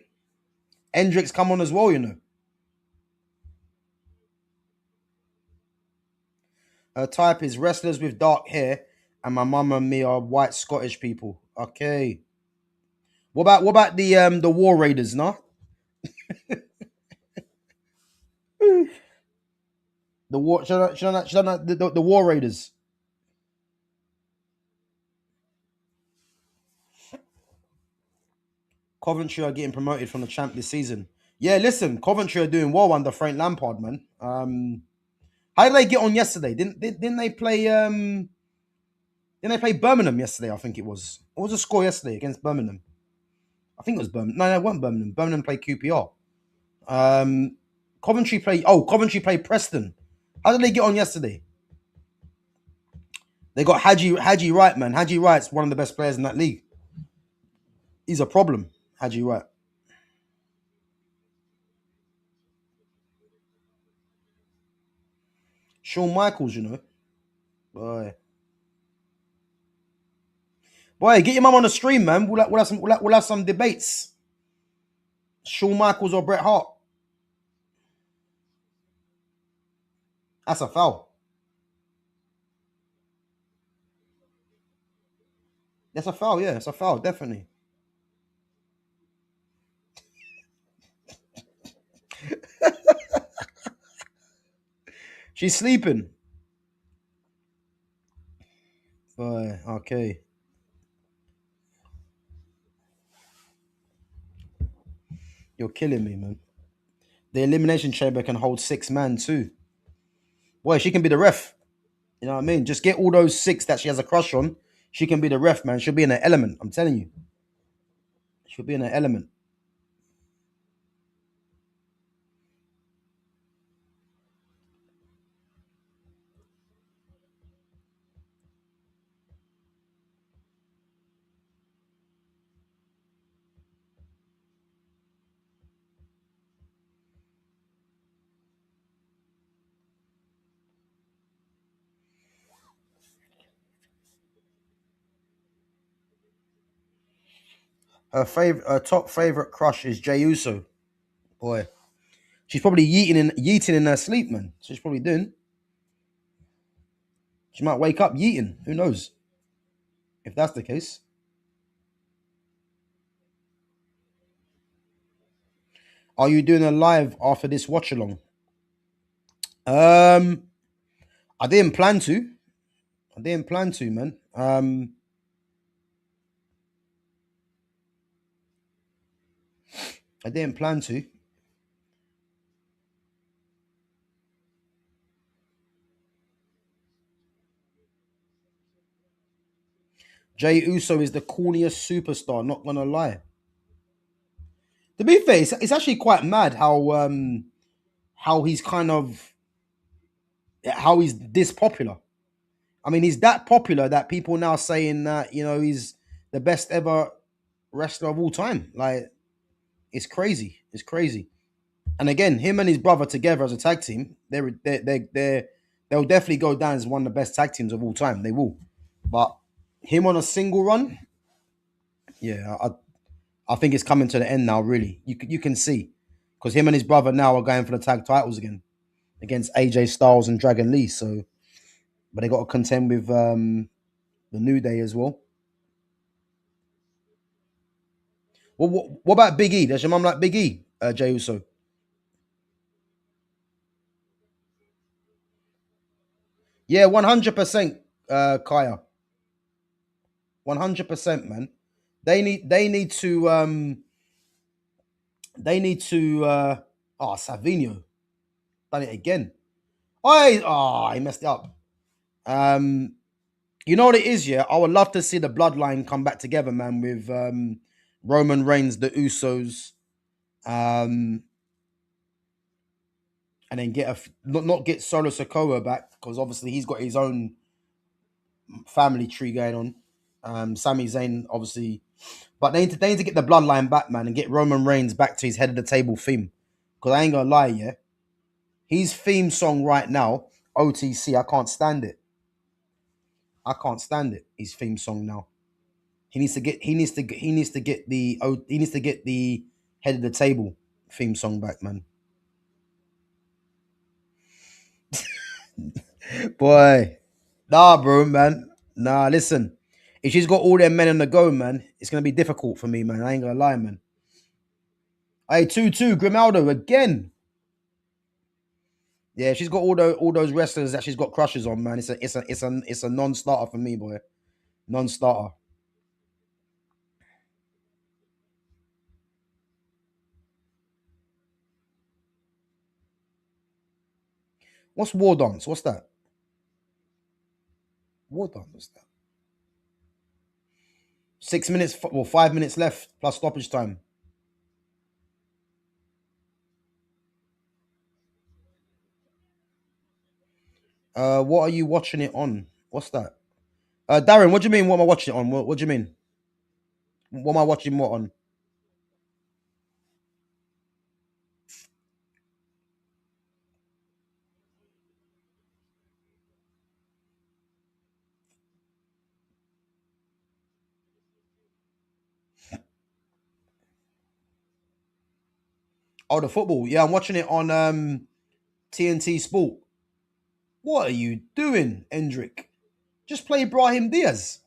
Hendricks come on as well, you know. Her type is wrestlers with dark hair, and my mum and me are white Scottish people. Okay. What about the War Raiders, nah? The war the War Raiders. Coventry are getting promoted from the champ this season. Yeah, listen, Coventry are doing well under Frank Lampard, man. How did they get on yesterday? Didn't they play didn't they play Birmingham yesterday? I think it was. What was the score yesterday against Birmingham? I think it was Birmingham. No, it wasn't Birmingham. Birmingham played QPR. Um, Coventry played Preston. How did they get on yesterday? They got Haji Wright, man. Haji Wright's one of the best players in that league. He's a problem, Haji Wright. Shawn Michaels, you know. Boy. Boy, get your mum on the stream, man. We'll have some debates. Shawn Michaels or Bret Hart. That's a foul. That's a foul, yeah. It's a foul, definitely. She's sleeping. Boy, okay. You're killing me, man. The elimination chamber can hold 6 man too. Boy, she can be the ref. You know what I mean? Just get all those 6 that she has a crush on. She can be the ref, man. She'll be in her element. I'm telling you. She'll be in her element. Her top favorite crush is Jey Uso. Boy, she's probably yeeting in her sleep, man. So she's probably doing. She might wake up yeeting. Who knows? If that's the case. Are you doing a live after this watch along? Um, I didn't plan to. I didn't plan to, man. I didn't plan to. Jey Uso is the corniest superstar, not gonna lie. To be fair, it's actually quite mad how he's kind of how he's this popular. I mean, he's that popular that people now saying that he's the best ever wrestler of all time. Like, it's crazy. It's crazy. And again, him and his brother together as a tag team, they'll definitely go down as one of the best tag teams of all time. They will. But him on a single run, yeah, I think it's coming to the end now. Really, you can see because him and his brother now are going for the tag titles again against AJ Styles and Dragon Lee. So, but they got to contend with the New Day as well. What about Big E? Does your mum like Big E, Jey Uso? Yeah, 100%, Kaya. 100%, man. They need to Savinho done it again. He messed it up. You know what it is, yeah? I would love to see the bloodline come back together, man, with Roman Reigns, the Usos, um, and then not get Solo Sokoa back because obviously he's got his own family tree going on. Sami Zayn, obviously, but they need to get the bloodline back, man, and get Roman Reigns back to his head of the table theme. Because I ain't gonna lie, yeah, his theme song right now, OTC, I can't stand it. I can't stand it. His theme song now. He needs to get the head of the table theme song back, man. Boy, nah, bro, man. Nah, listen. If she's got all them men on the go, man, it's gonna be difficult for me, man. I ain't gonna lie, man. Hey, 2-2, Grimaldo again. Yeah, she's got all those wrestlers that she's got crushes on, man. It's a non-starter for me, boy. Non-starter. What's War Dance? What's that? War Dance, what's that? 6 minutes, well, 5 minutes left plus stoppage time. What are you watching it on? What's that? Darren, what do you mean? What am I watching it on? What do you mean? What am I watching what on? Oh, the football. Yeah, I'm watching it on TNT Sport. What are you doing, Hendrick? Just play Brahim Diaz.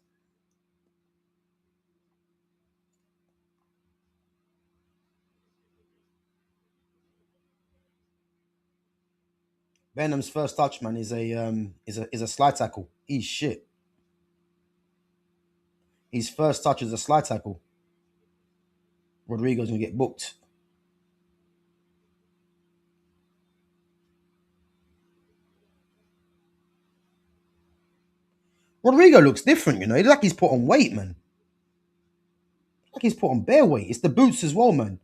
Benham's first touch, man, is a slide tackle. He's shit. His first touch is a slide tackle. Rodrigo's gonna get booked. Rodrigo looks different, you know. He looks like he's put on weight, man. Like he's put on bare weight. It's the boots as well, man.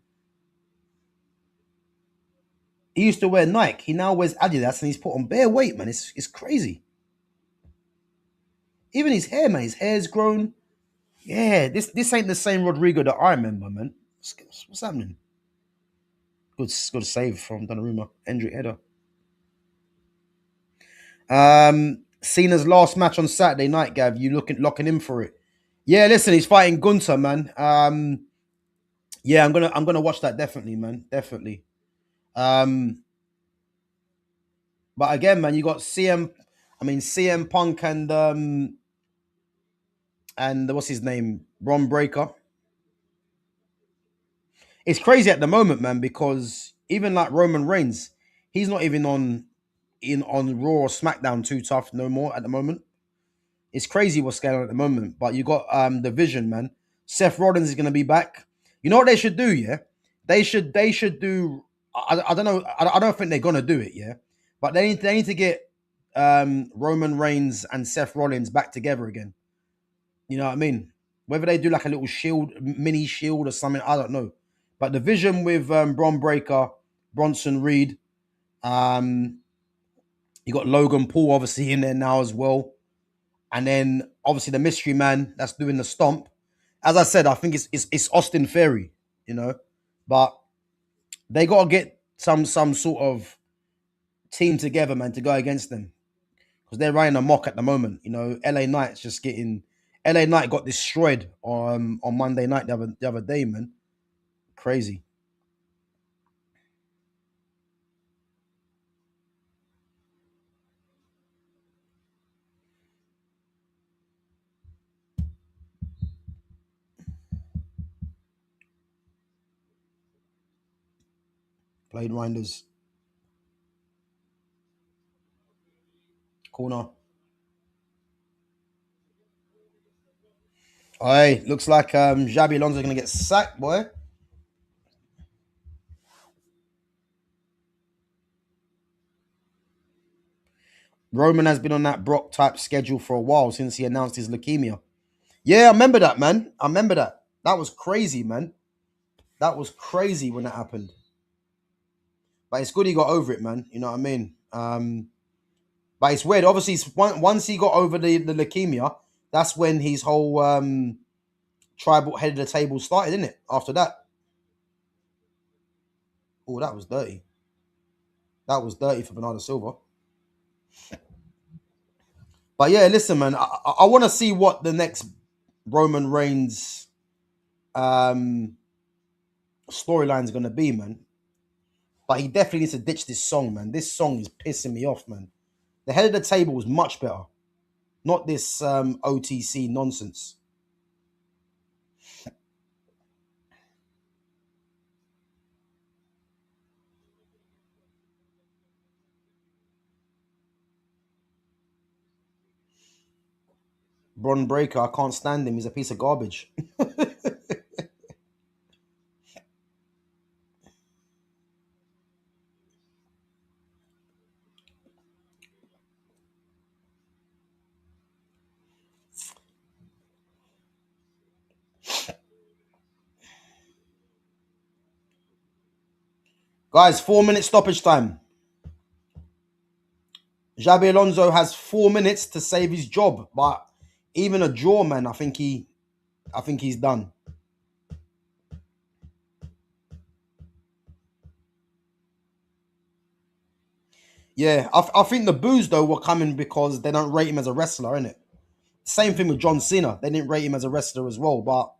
He used to wear Nike. He now wears Adidas, and he's put on bare weight, man. It's crazy. Even his hair, man. His hair's grown. Yeah, this ain't the same Rodrigo that I remember, man. What's happening? Good save from Donnarumma. Hendrick header. Cena's last match on Saturday night, Gav. You locking in for it? Yeah, listen, he's fighting Gunter, man. Yeah, I'm gonna watch that definitely, man. Definitely. Um, but again, man, you got CM Punk and what's his name, Ron Breaker. It's crazy at the moment, man, because even like Roman Reigns, he's not even on Raw or SmackDown too tough no more at the moment. It's crazy what's going on at the moment. But you got the Vision, man. Seth Rollins is gonna be back. You know what they should do, yeah? They should do. I don't know. I don't think they're gonna do it, yeah. But they need to get Roman Reigns and Seth Rollins back together again. You know what I mean? Whether they do like a little shield, mini shield or something, I don't know. But the vision with Bron Breaker, Bronson Reed, um, you got Logan Paul obviously in there now as well. And then obviously the mystery man that's doing the stomp. As I said, I think it's Austin Theory, you know. But they gotta get some sort of team together, man, to go against them. Because they're running a mock at the moment. You know, LA Knight's just getting LA Knight got destroyed on Monday night the other day, man. Crazy. Played Reinders. Corner. Hey, looks like Xabi Alonso gonna get sacked, boy. Roman has been on that Brock type schedule for a while since he announced his leukemia. Yeah, I remember that, man. I remember that. That was crazy, man. That was crazy when that happened. But it's good he got over it, man. You know what I mean? But it's weird. Obviously, once he got over the leukemia, that's when his whole tribal head of the table started, isn't it? After that. Oh, that was dirty. That was dirty for Bernardo Silva. But yeah, listen, man. I want to see what the next Roman Reigns um, storyline is going to be, man. But he definitely needs to ditch this song, man. This song is pissing me off, man. The head of the table was much better, not this OTC nonsense. Bron Breaker, I can't stand him. He's a piece of garbage. Guys, 4 minute stoppage time. Xabi Alonso has 4 minutes to save his job, but even a draw, man, I think he's done. Yeah, I think the boos though were coming because they don't rate him as a wrestler, innit? Same thing with John Cena. They didn't rate him as a wrestler as well, but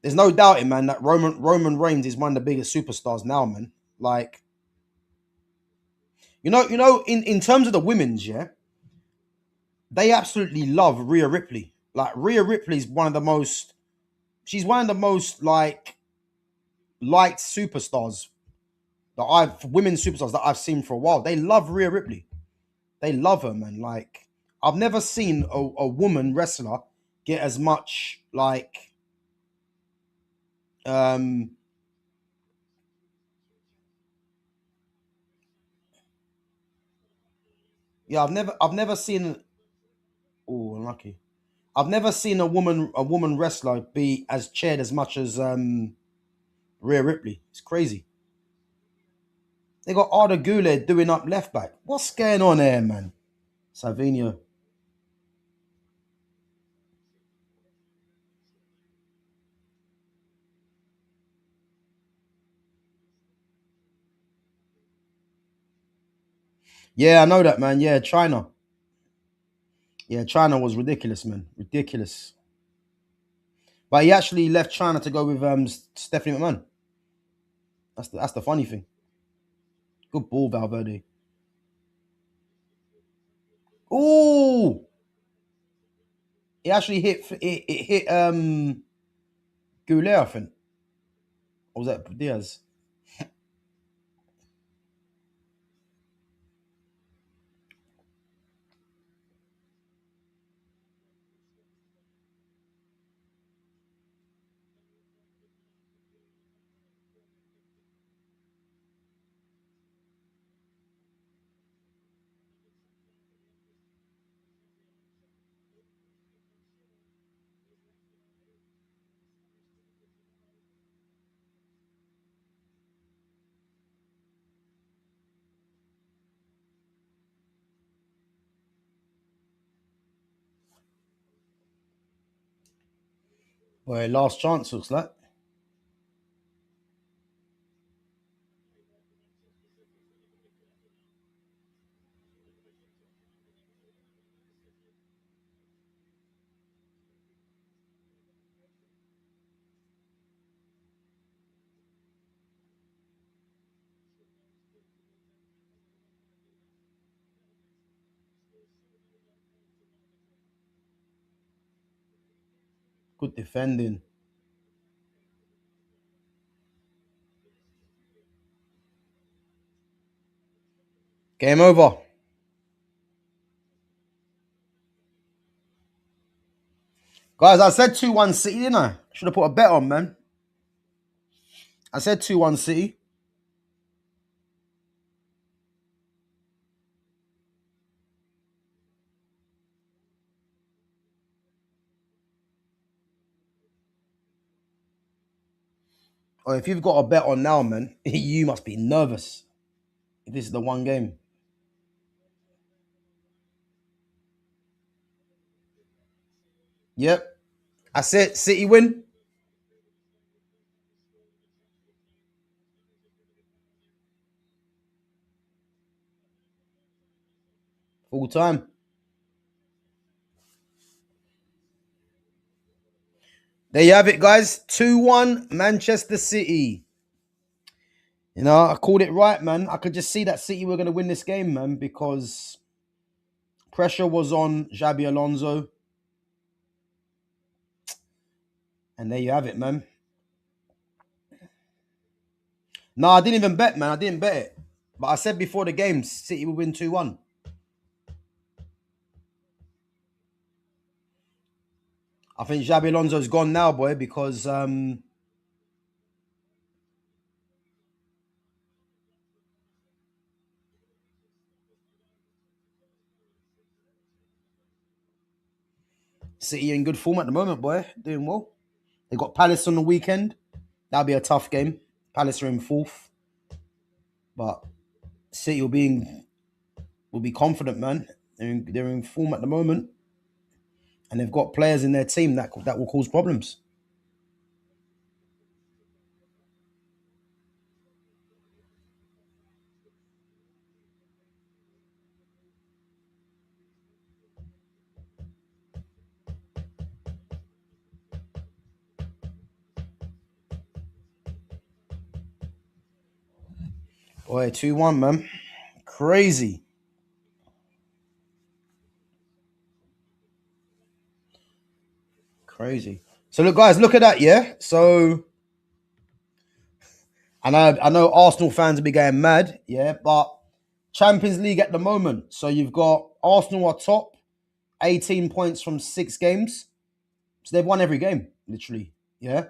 there's no doubting, man, that Roman Reigns is one of the biggest superstars now, man. Like, in terms of the women's, yeah, they absolutely love Rhea Ripley. Like Rhea Ripley's one of the most she's one of the most liked superstars that I've women superstars that I've seen for a while. They love Rhea Ripley. They love her, man. Like I've never seen a woman wrestler get as much um yeah, I've never seen oh unlucky. I've never seen a woman wrestler be as cheered as much as Rhea Ripley. It's crazy. They got Arda Güler doing up left back. What's going on there, man? Savinho. Yeah, I know that, man. Yeah, China. Yeah, China was ridiculous, man. Ridiculous. But he actually left China to go with Stephanie McMahon. That's the funny thing. Good ball, Valverde. Ooh, he actually it hit Goulet, I think. Or was that Diaz? Boy, last chance looks like. Good defending. Game over. Guys, I said 2-1 City, didn't I? Should have put a bet on, man. I said 2-1 City. Or if you've got a bet on now, man, you must be nervous. If this is the one game. Yep. I said City win. Full time. There you have it, guys. 2-1 Manchester City. You know, I called it right, man. I could just see that City were going to win this game, man, because pressure was on Xabi Alonso. And there you have it, man. No, I didn't even bet, man. I didn't bet it. But I said before the game, City will win 2-1. I think Xabi Alonso's gone now, boy, because City in good form at the moment, boy. Doing well. They got Palace on the weekend. That'll be a tough game. Palace are in fourth. But City will be confident, man. They're in form at the moment. And they've got players in their team that will cause problems. Boy, 2-1, man. Crazy. Crazy. So look, guys, look at that, yeah? So I know Arsenal fans will be going mad, yeah, but Champions League at the moment. So you've got Arsenal are top, 18 points from 6 games. So they've won every game, literally. Yeah.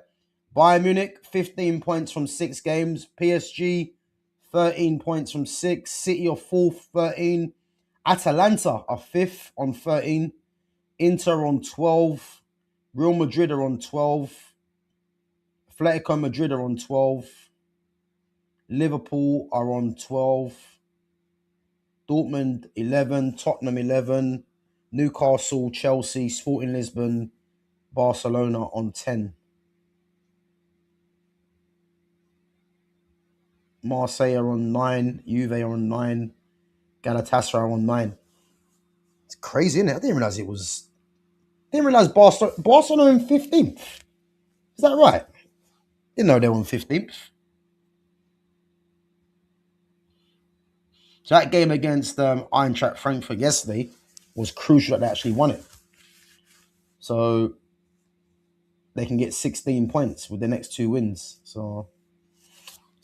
Bayern Munich, 15 points from 6 games. PSG, 13 points from 6. City are fourth, 13. Atalanta are fifth on 13. Inter on 12. Real Madrid are on 12. Atletico Madrid are on 12. Liverpool are on 12. Dortmund 11. Tottenham 11. Newcastle, Chelsea, Sporting Lisbon, Barcelona on 10. Marseille are on 9. Juve are on 9. Galatasaray are on 9. It's crazy, isn't it? I didn't realize it was. Didn't realize Barcelona in 15th. Is that right? Didn't know they were in 15th. So that game against Eintracht Frankfurt yesterday was crucial that they actually won it. So they can get 16 points with the next 2 wins. So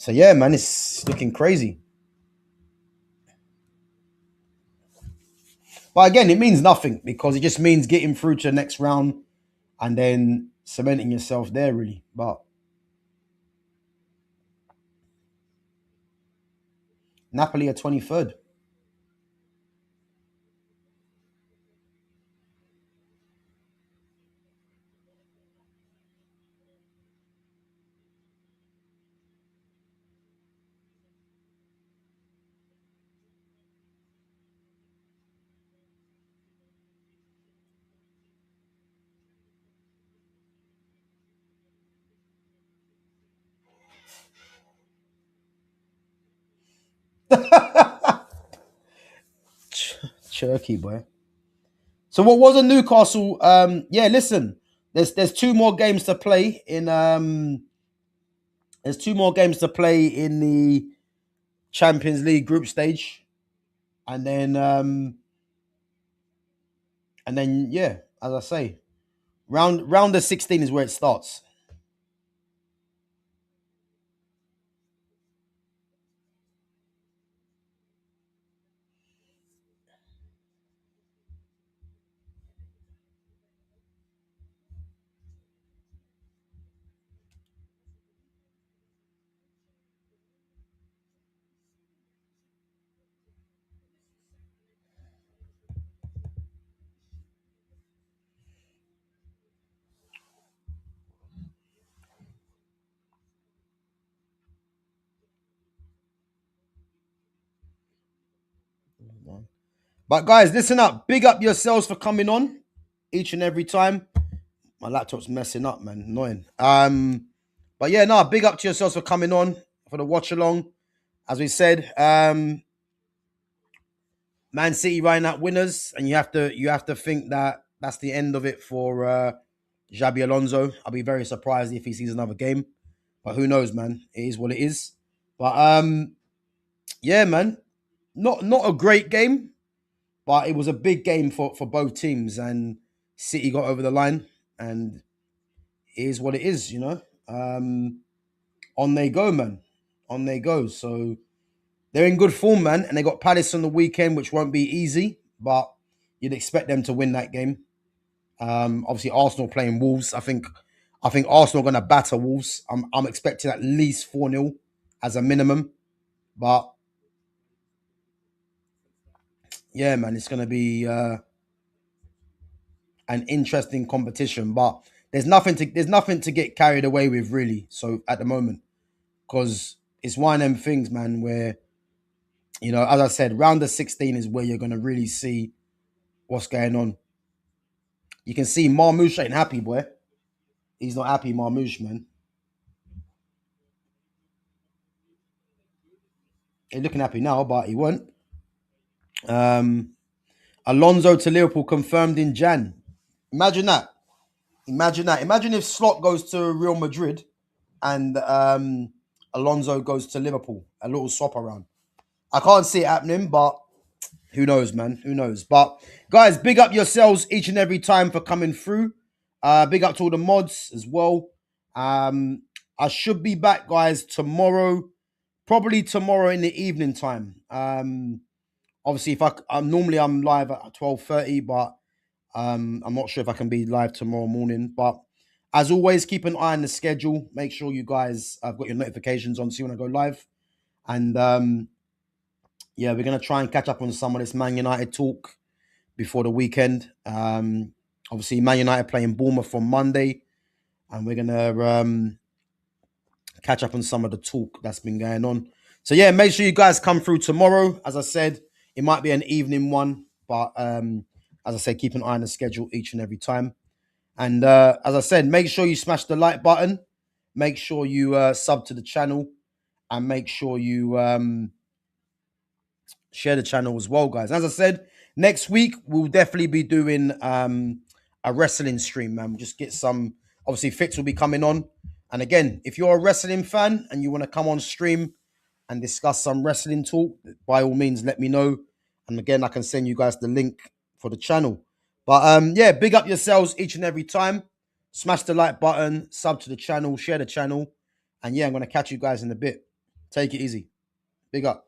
yeah, man, it's looking crazy. But again, it means nothing because it just means getting through to the next round and then cementing yourself there, really. But Napoli are 23rd. CHERKI, boy. So what was a Newcastle? Yeah, listen, there's two more games to play in there's two more games to play in the Champions League group stage, and then yeah, as I say, round of 16 is where it starts. But guys, listen up. Big up yourselves for coming on each and every time. My laptop's messing up, man. Annoying. But yeah, no, big up to yourselves for coming on for the watch along. As we said, Man City right out winners, and you have to think that that's the end of it for Xabi Alonso. I'll be very surprised if he sees another game, but who knows, man? It is what it is. But yeah, man, not a great game, but it was a big game for both teams, and City got over the line, and it is what it is, you know. On they go, man. On they go. So they're in good form, man, and they got Palace on the weekend, which won't be easy, but you'd expect them to win that game. Obviously, Arsenal playing Wolves. I think Arsenal are going to batter Wolves. I'm expecting at least 4-0 as a minimum. But yeah, man, it's going to be an interesting competition. But there's nothing to get carried away with, really. So at the moment, because it's one of them things, man, where as I said, round of 16 is where you're going to really see what's going on. You can see Marmoush ain't happy, boy. He's not happy, Marmoush, man. He's looking happy now, but he won't. Um, Alonso to Liverpool confirmed in Jan. Imagine that. Imagine that. Imagine if Slot goes to Real Madrid and Alonso goes to Liverpool. A little swap around. I can't see it happening, but who knows, man? Who knows? But guys, big up yourselves each and every time for coming through. Big up to all the mods as well. I should be back, guys, tomorrow. Probably tomorrow in the evening time. Obviously, if normally I'm live at 12:30, but I'm not sure if I can be live tomorrow morning. But as always, keep an eye on the schedule. Make sure you guys have got your notifications on, so when I go live. And yeah, we're gonna try and catch up on some of this Man United talk before the weekend. Obviously, Man United playing Bournemouth on Monday, and we're gonna catch up on some of the talk that's been going on. So yeah, make sure you guys come through tomorrow. As I said, it might be an evening one, but as I said, keep an eye on the schedule each and every time. And as I said, make sure you smash the like button. Make sure you sub to the channel, and make sure you share the channel as well, guys. As I said, next week we'll definitely be doing a wrestling stream, man. We'll just get some. Obviously, Fitz will be coming on. And again, if you're a wrestling fan and you want to come on stream and discuss some wrestling talk, by all means, let me know. And again, I can send you guys the link for the channel. But yeah, big up yourselves each and every time. Smash the like button, sub to the channel, share the channel. And yeah, I'm going to catch you guys in a bit. Take it easy. Big up.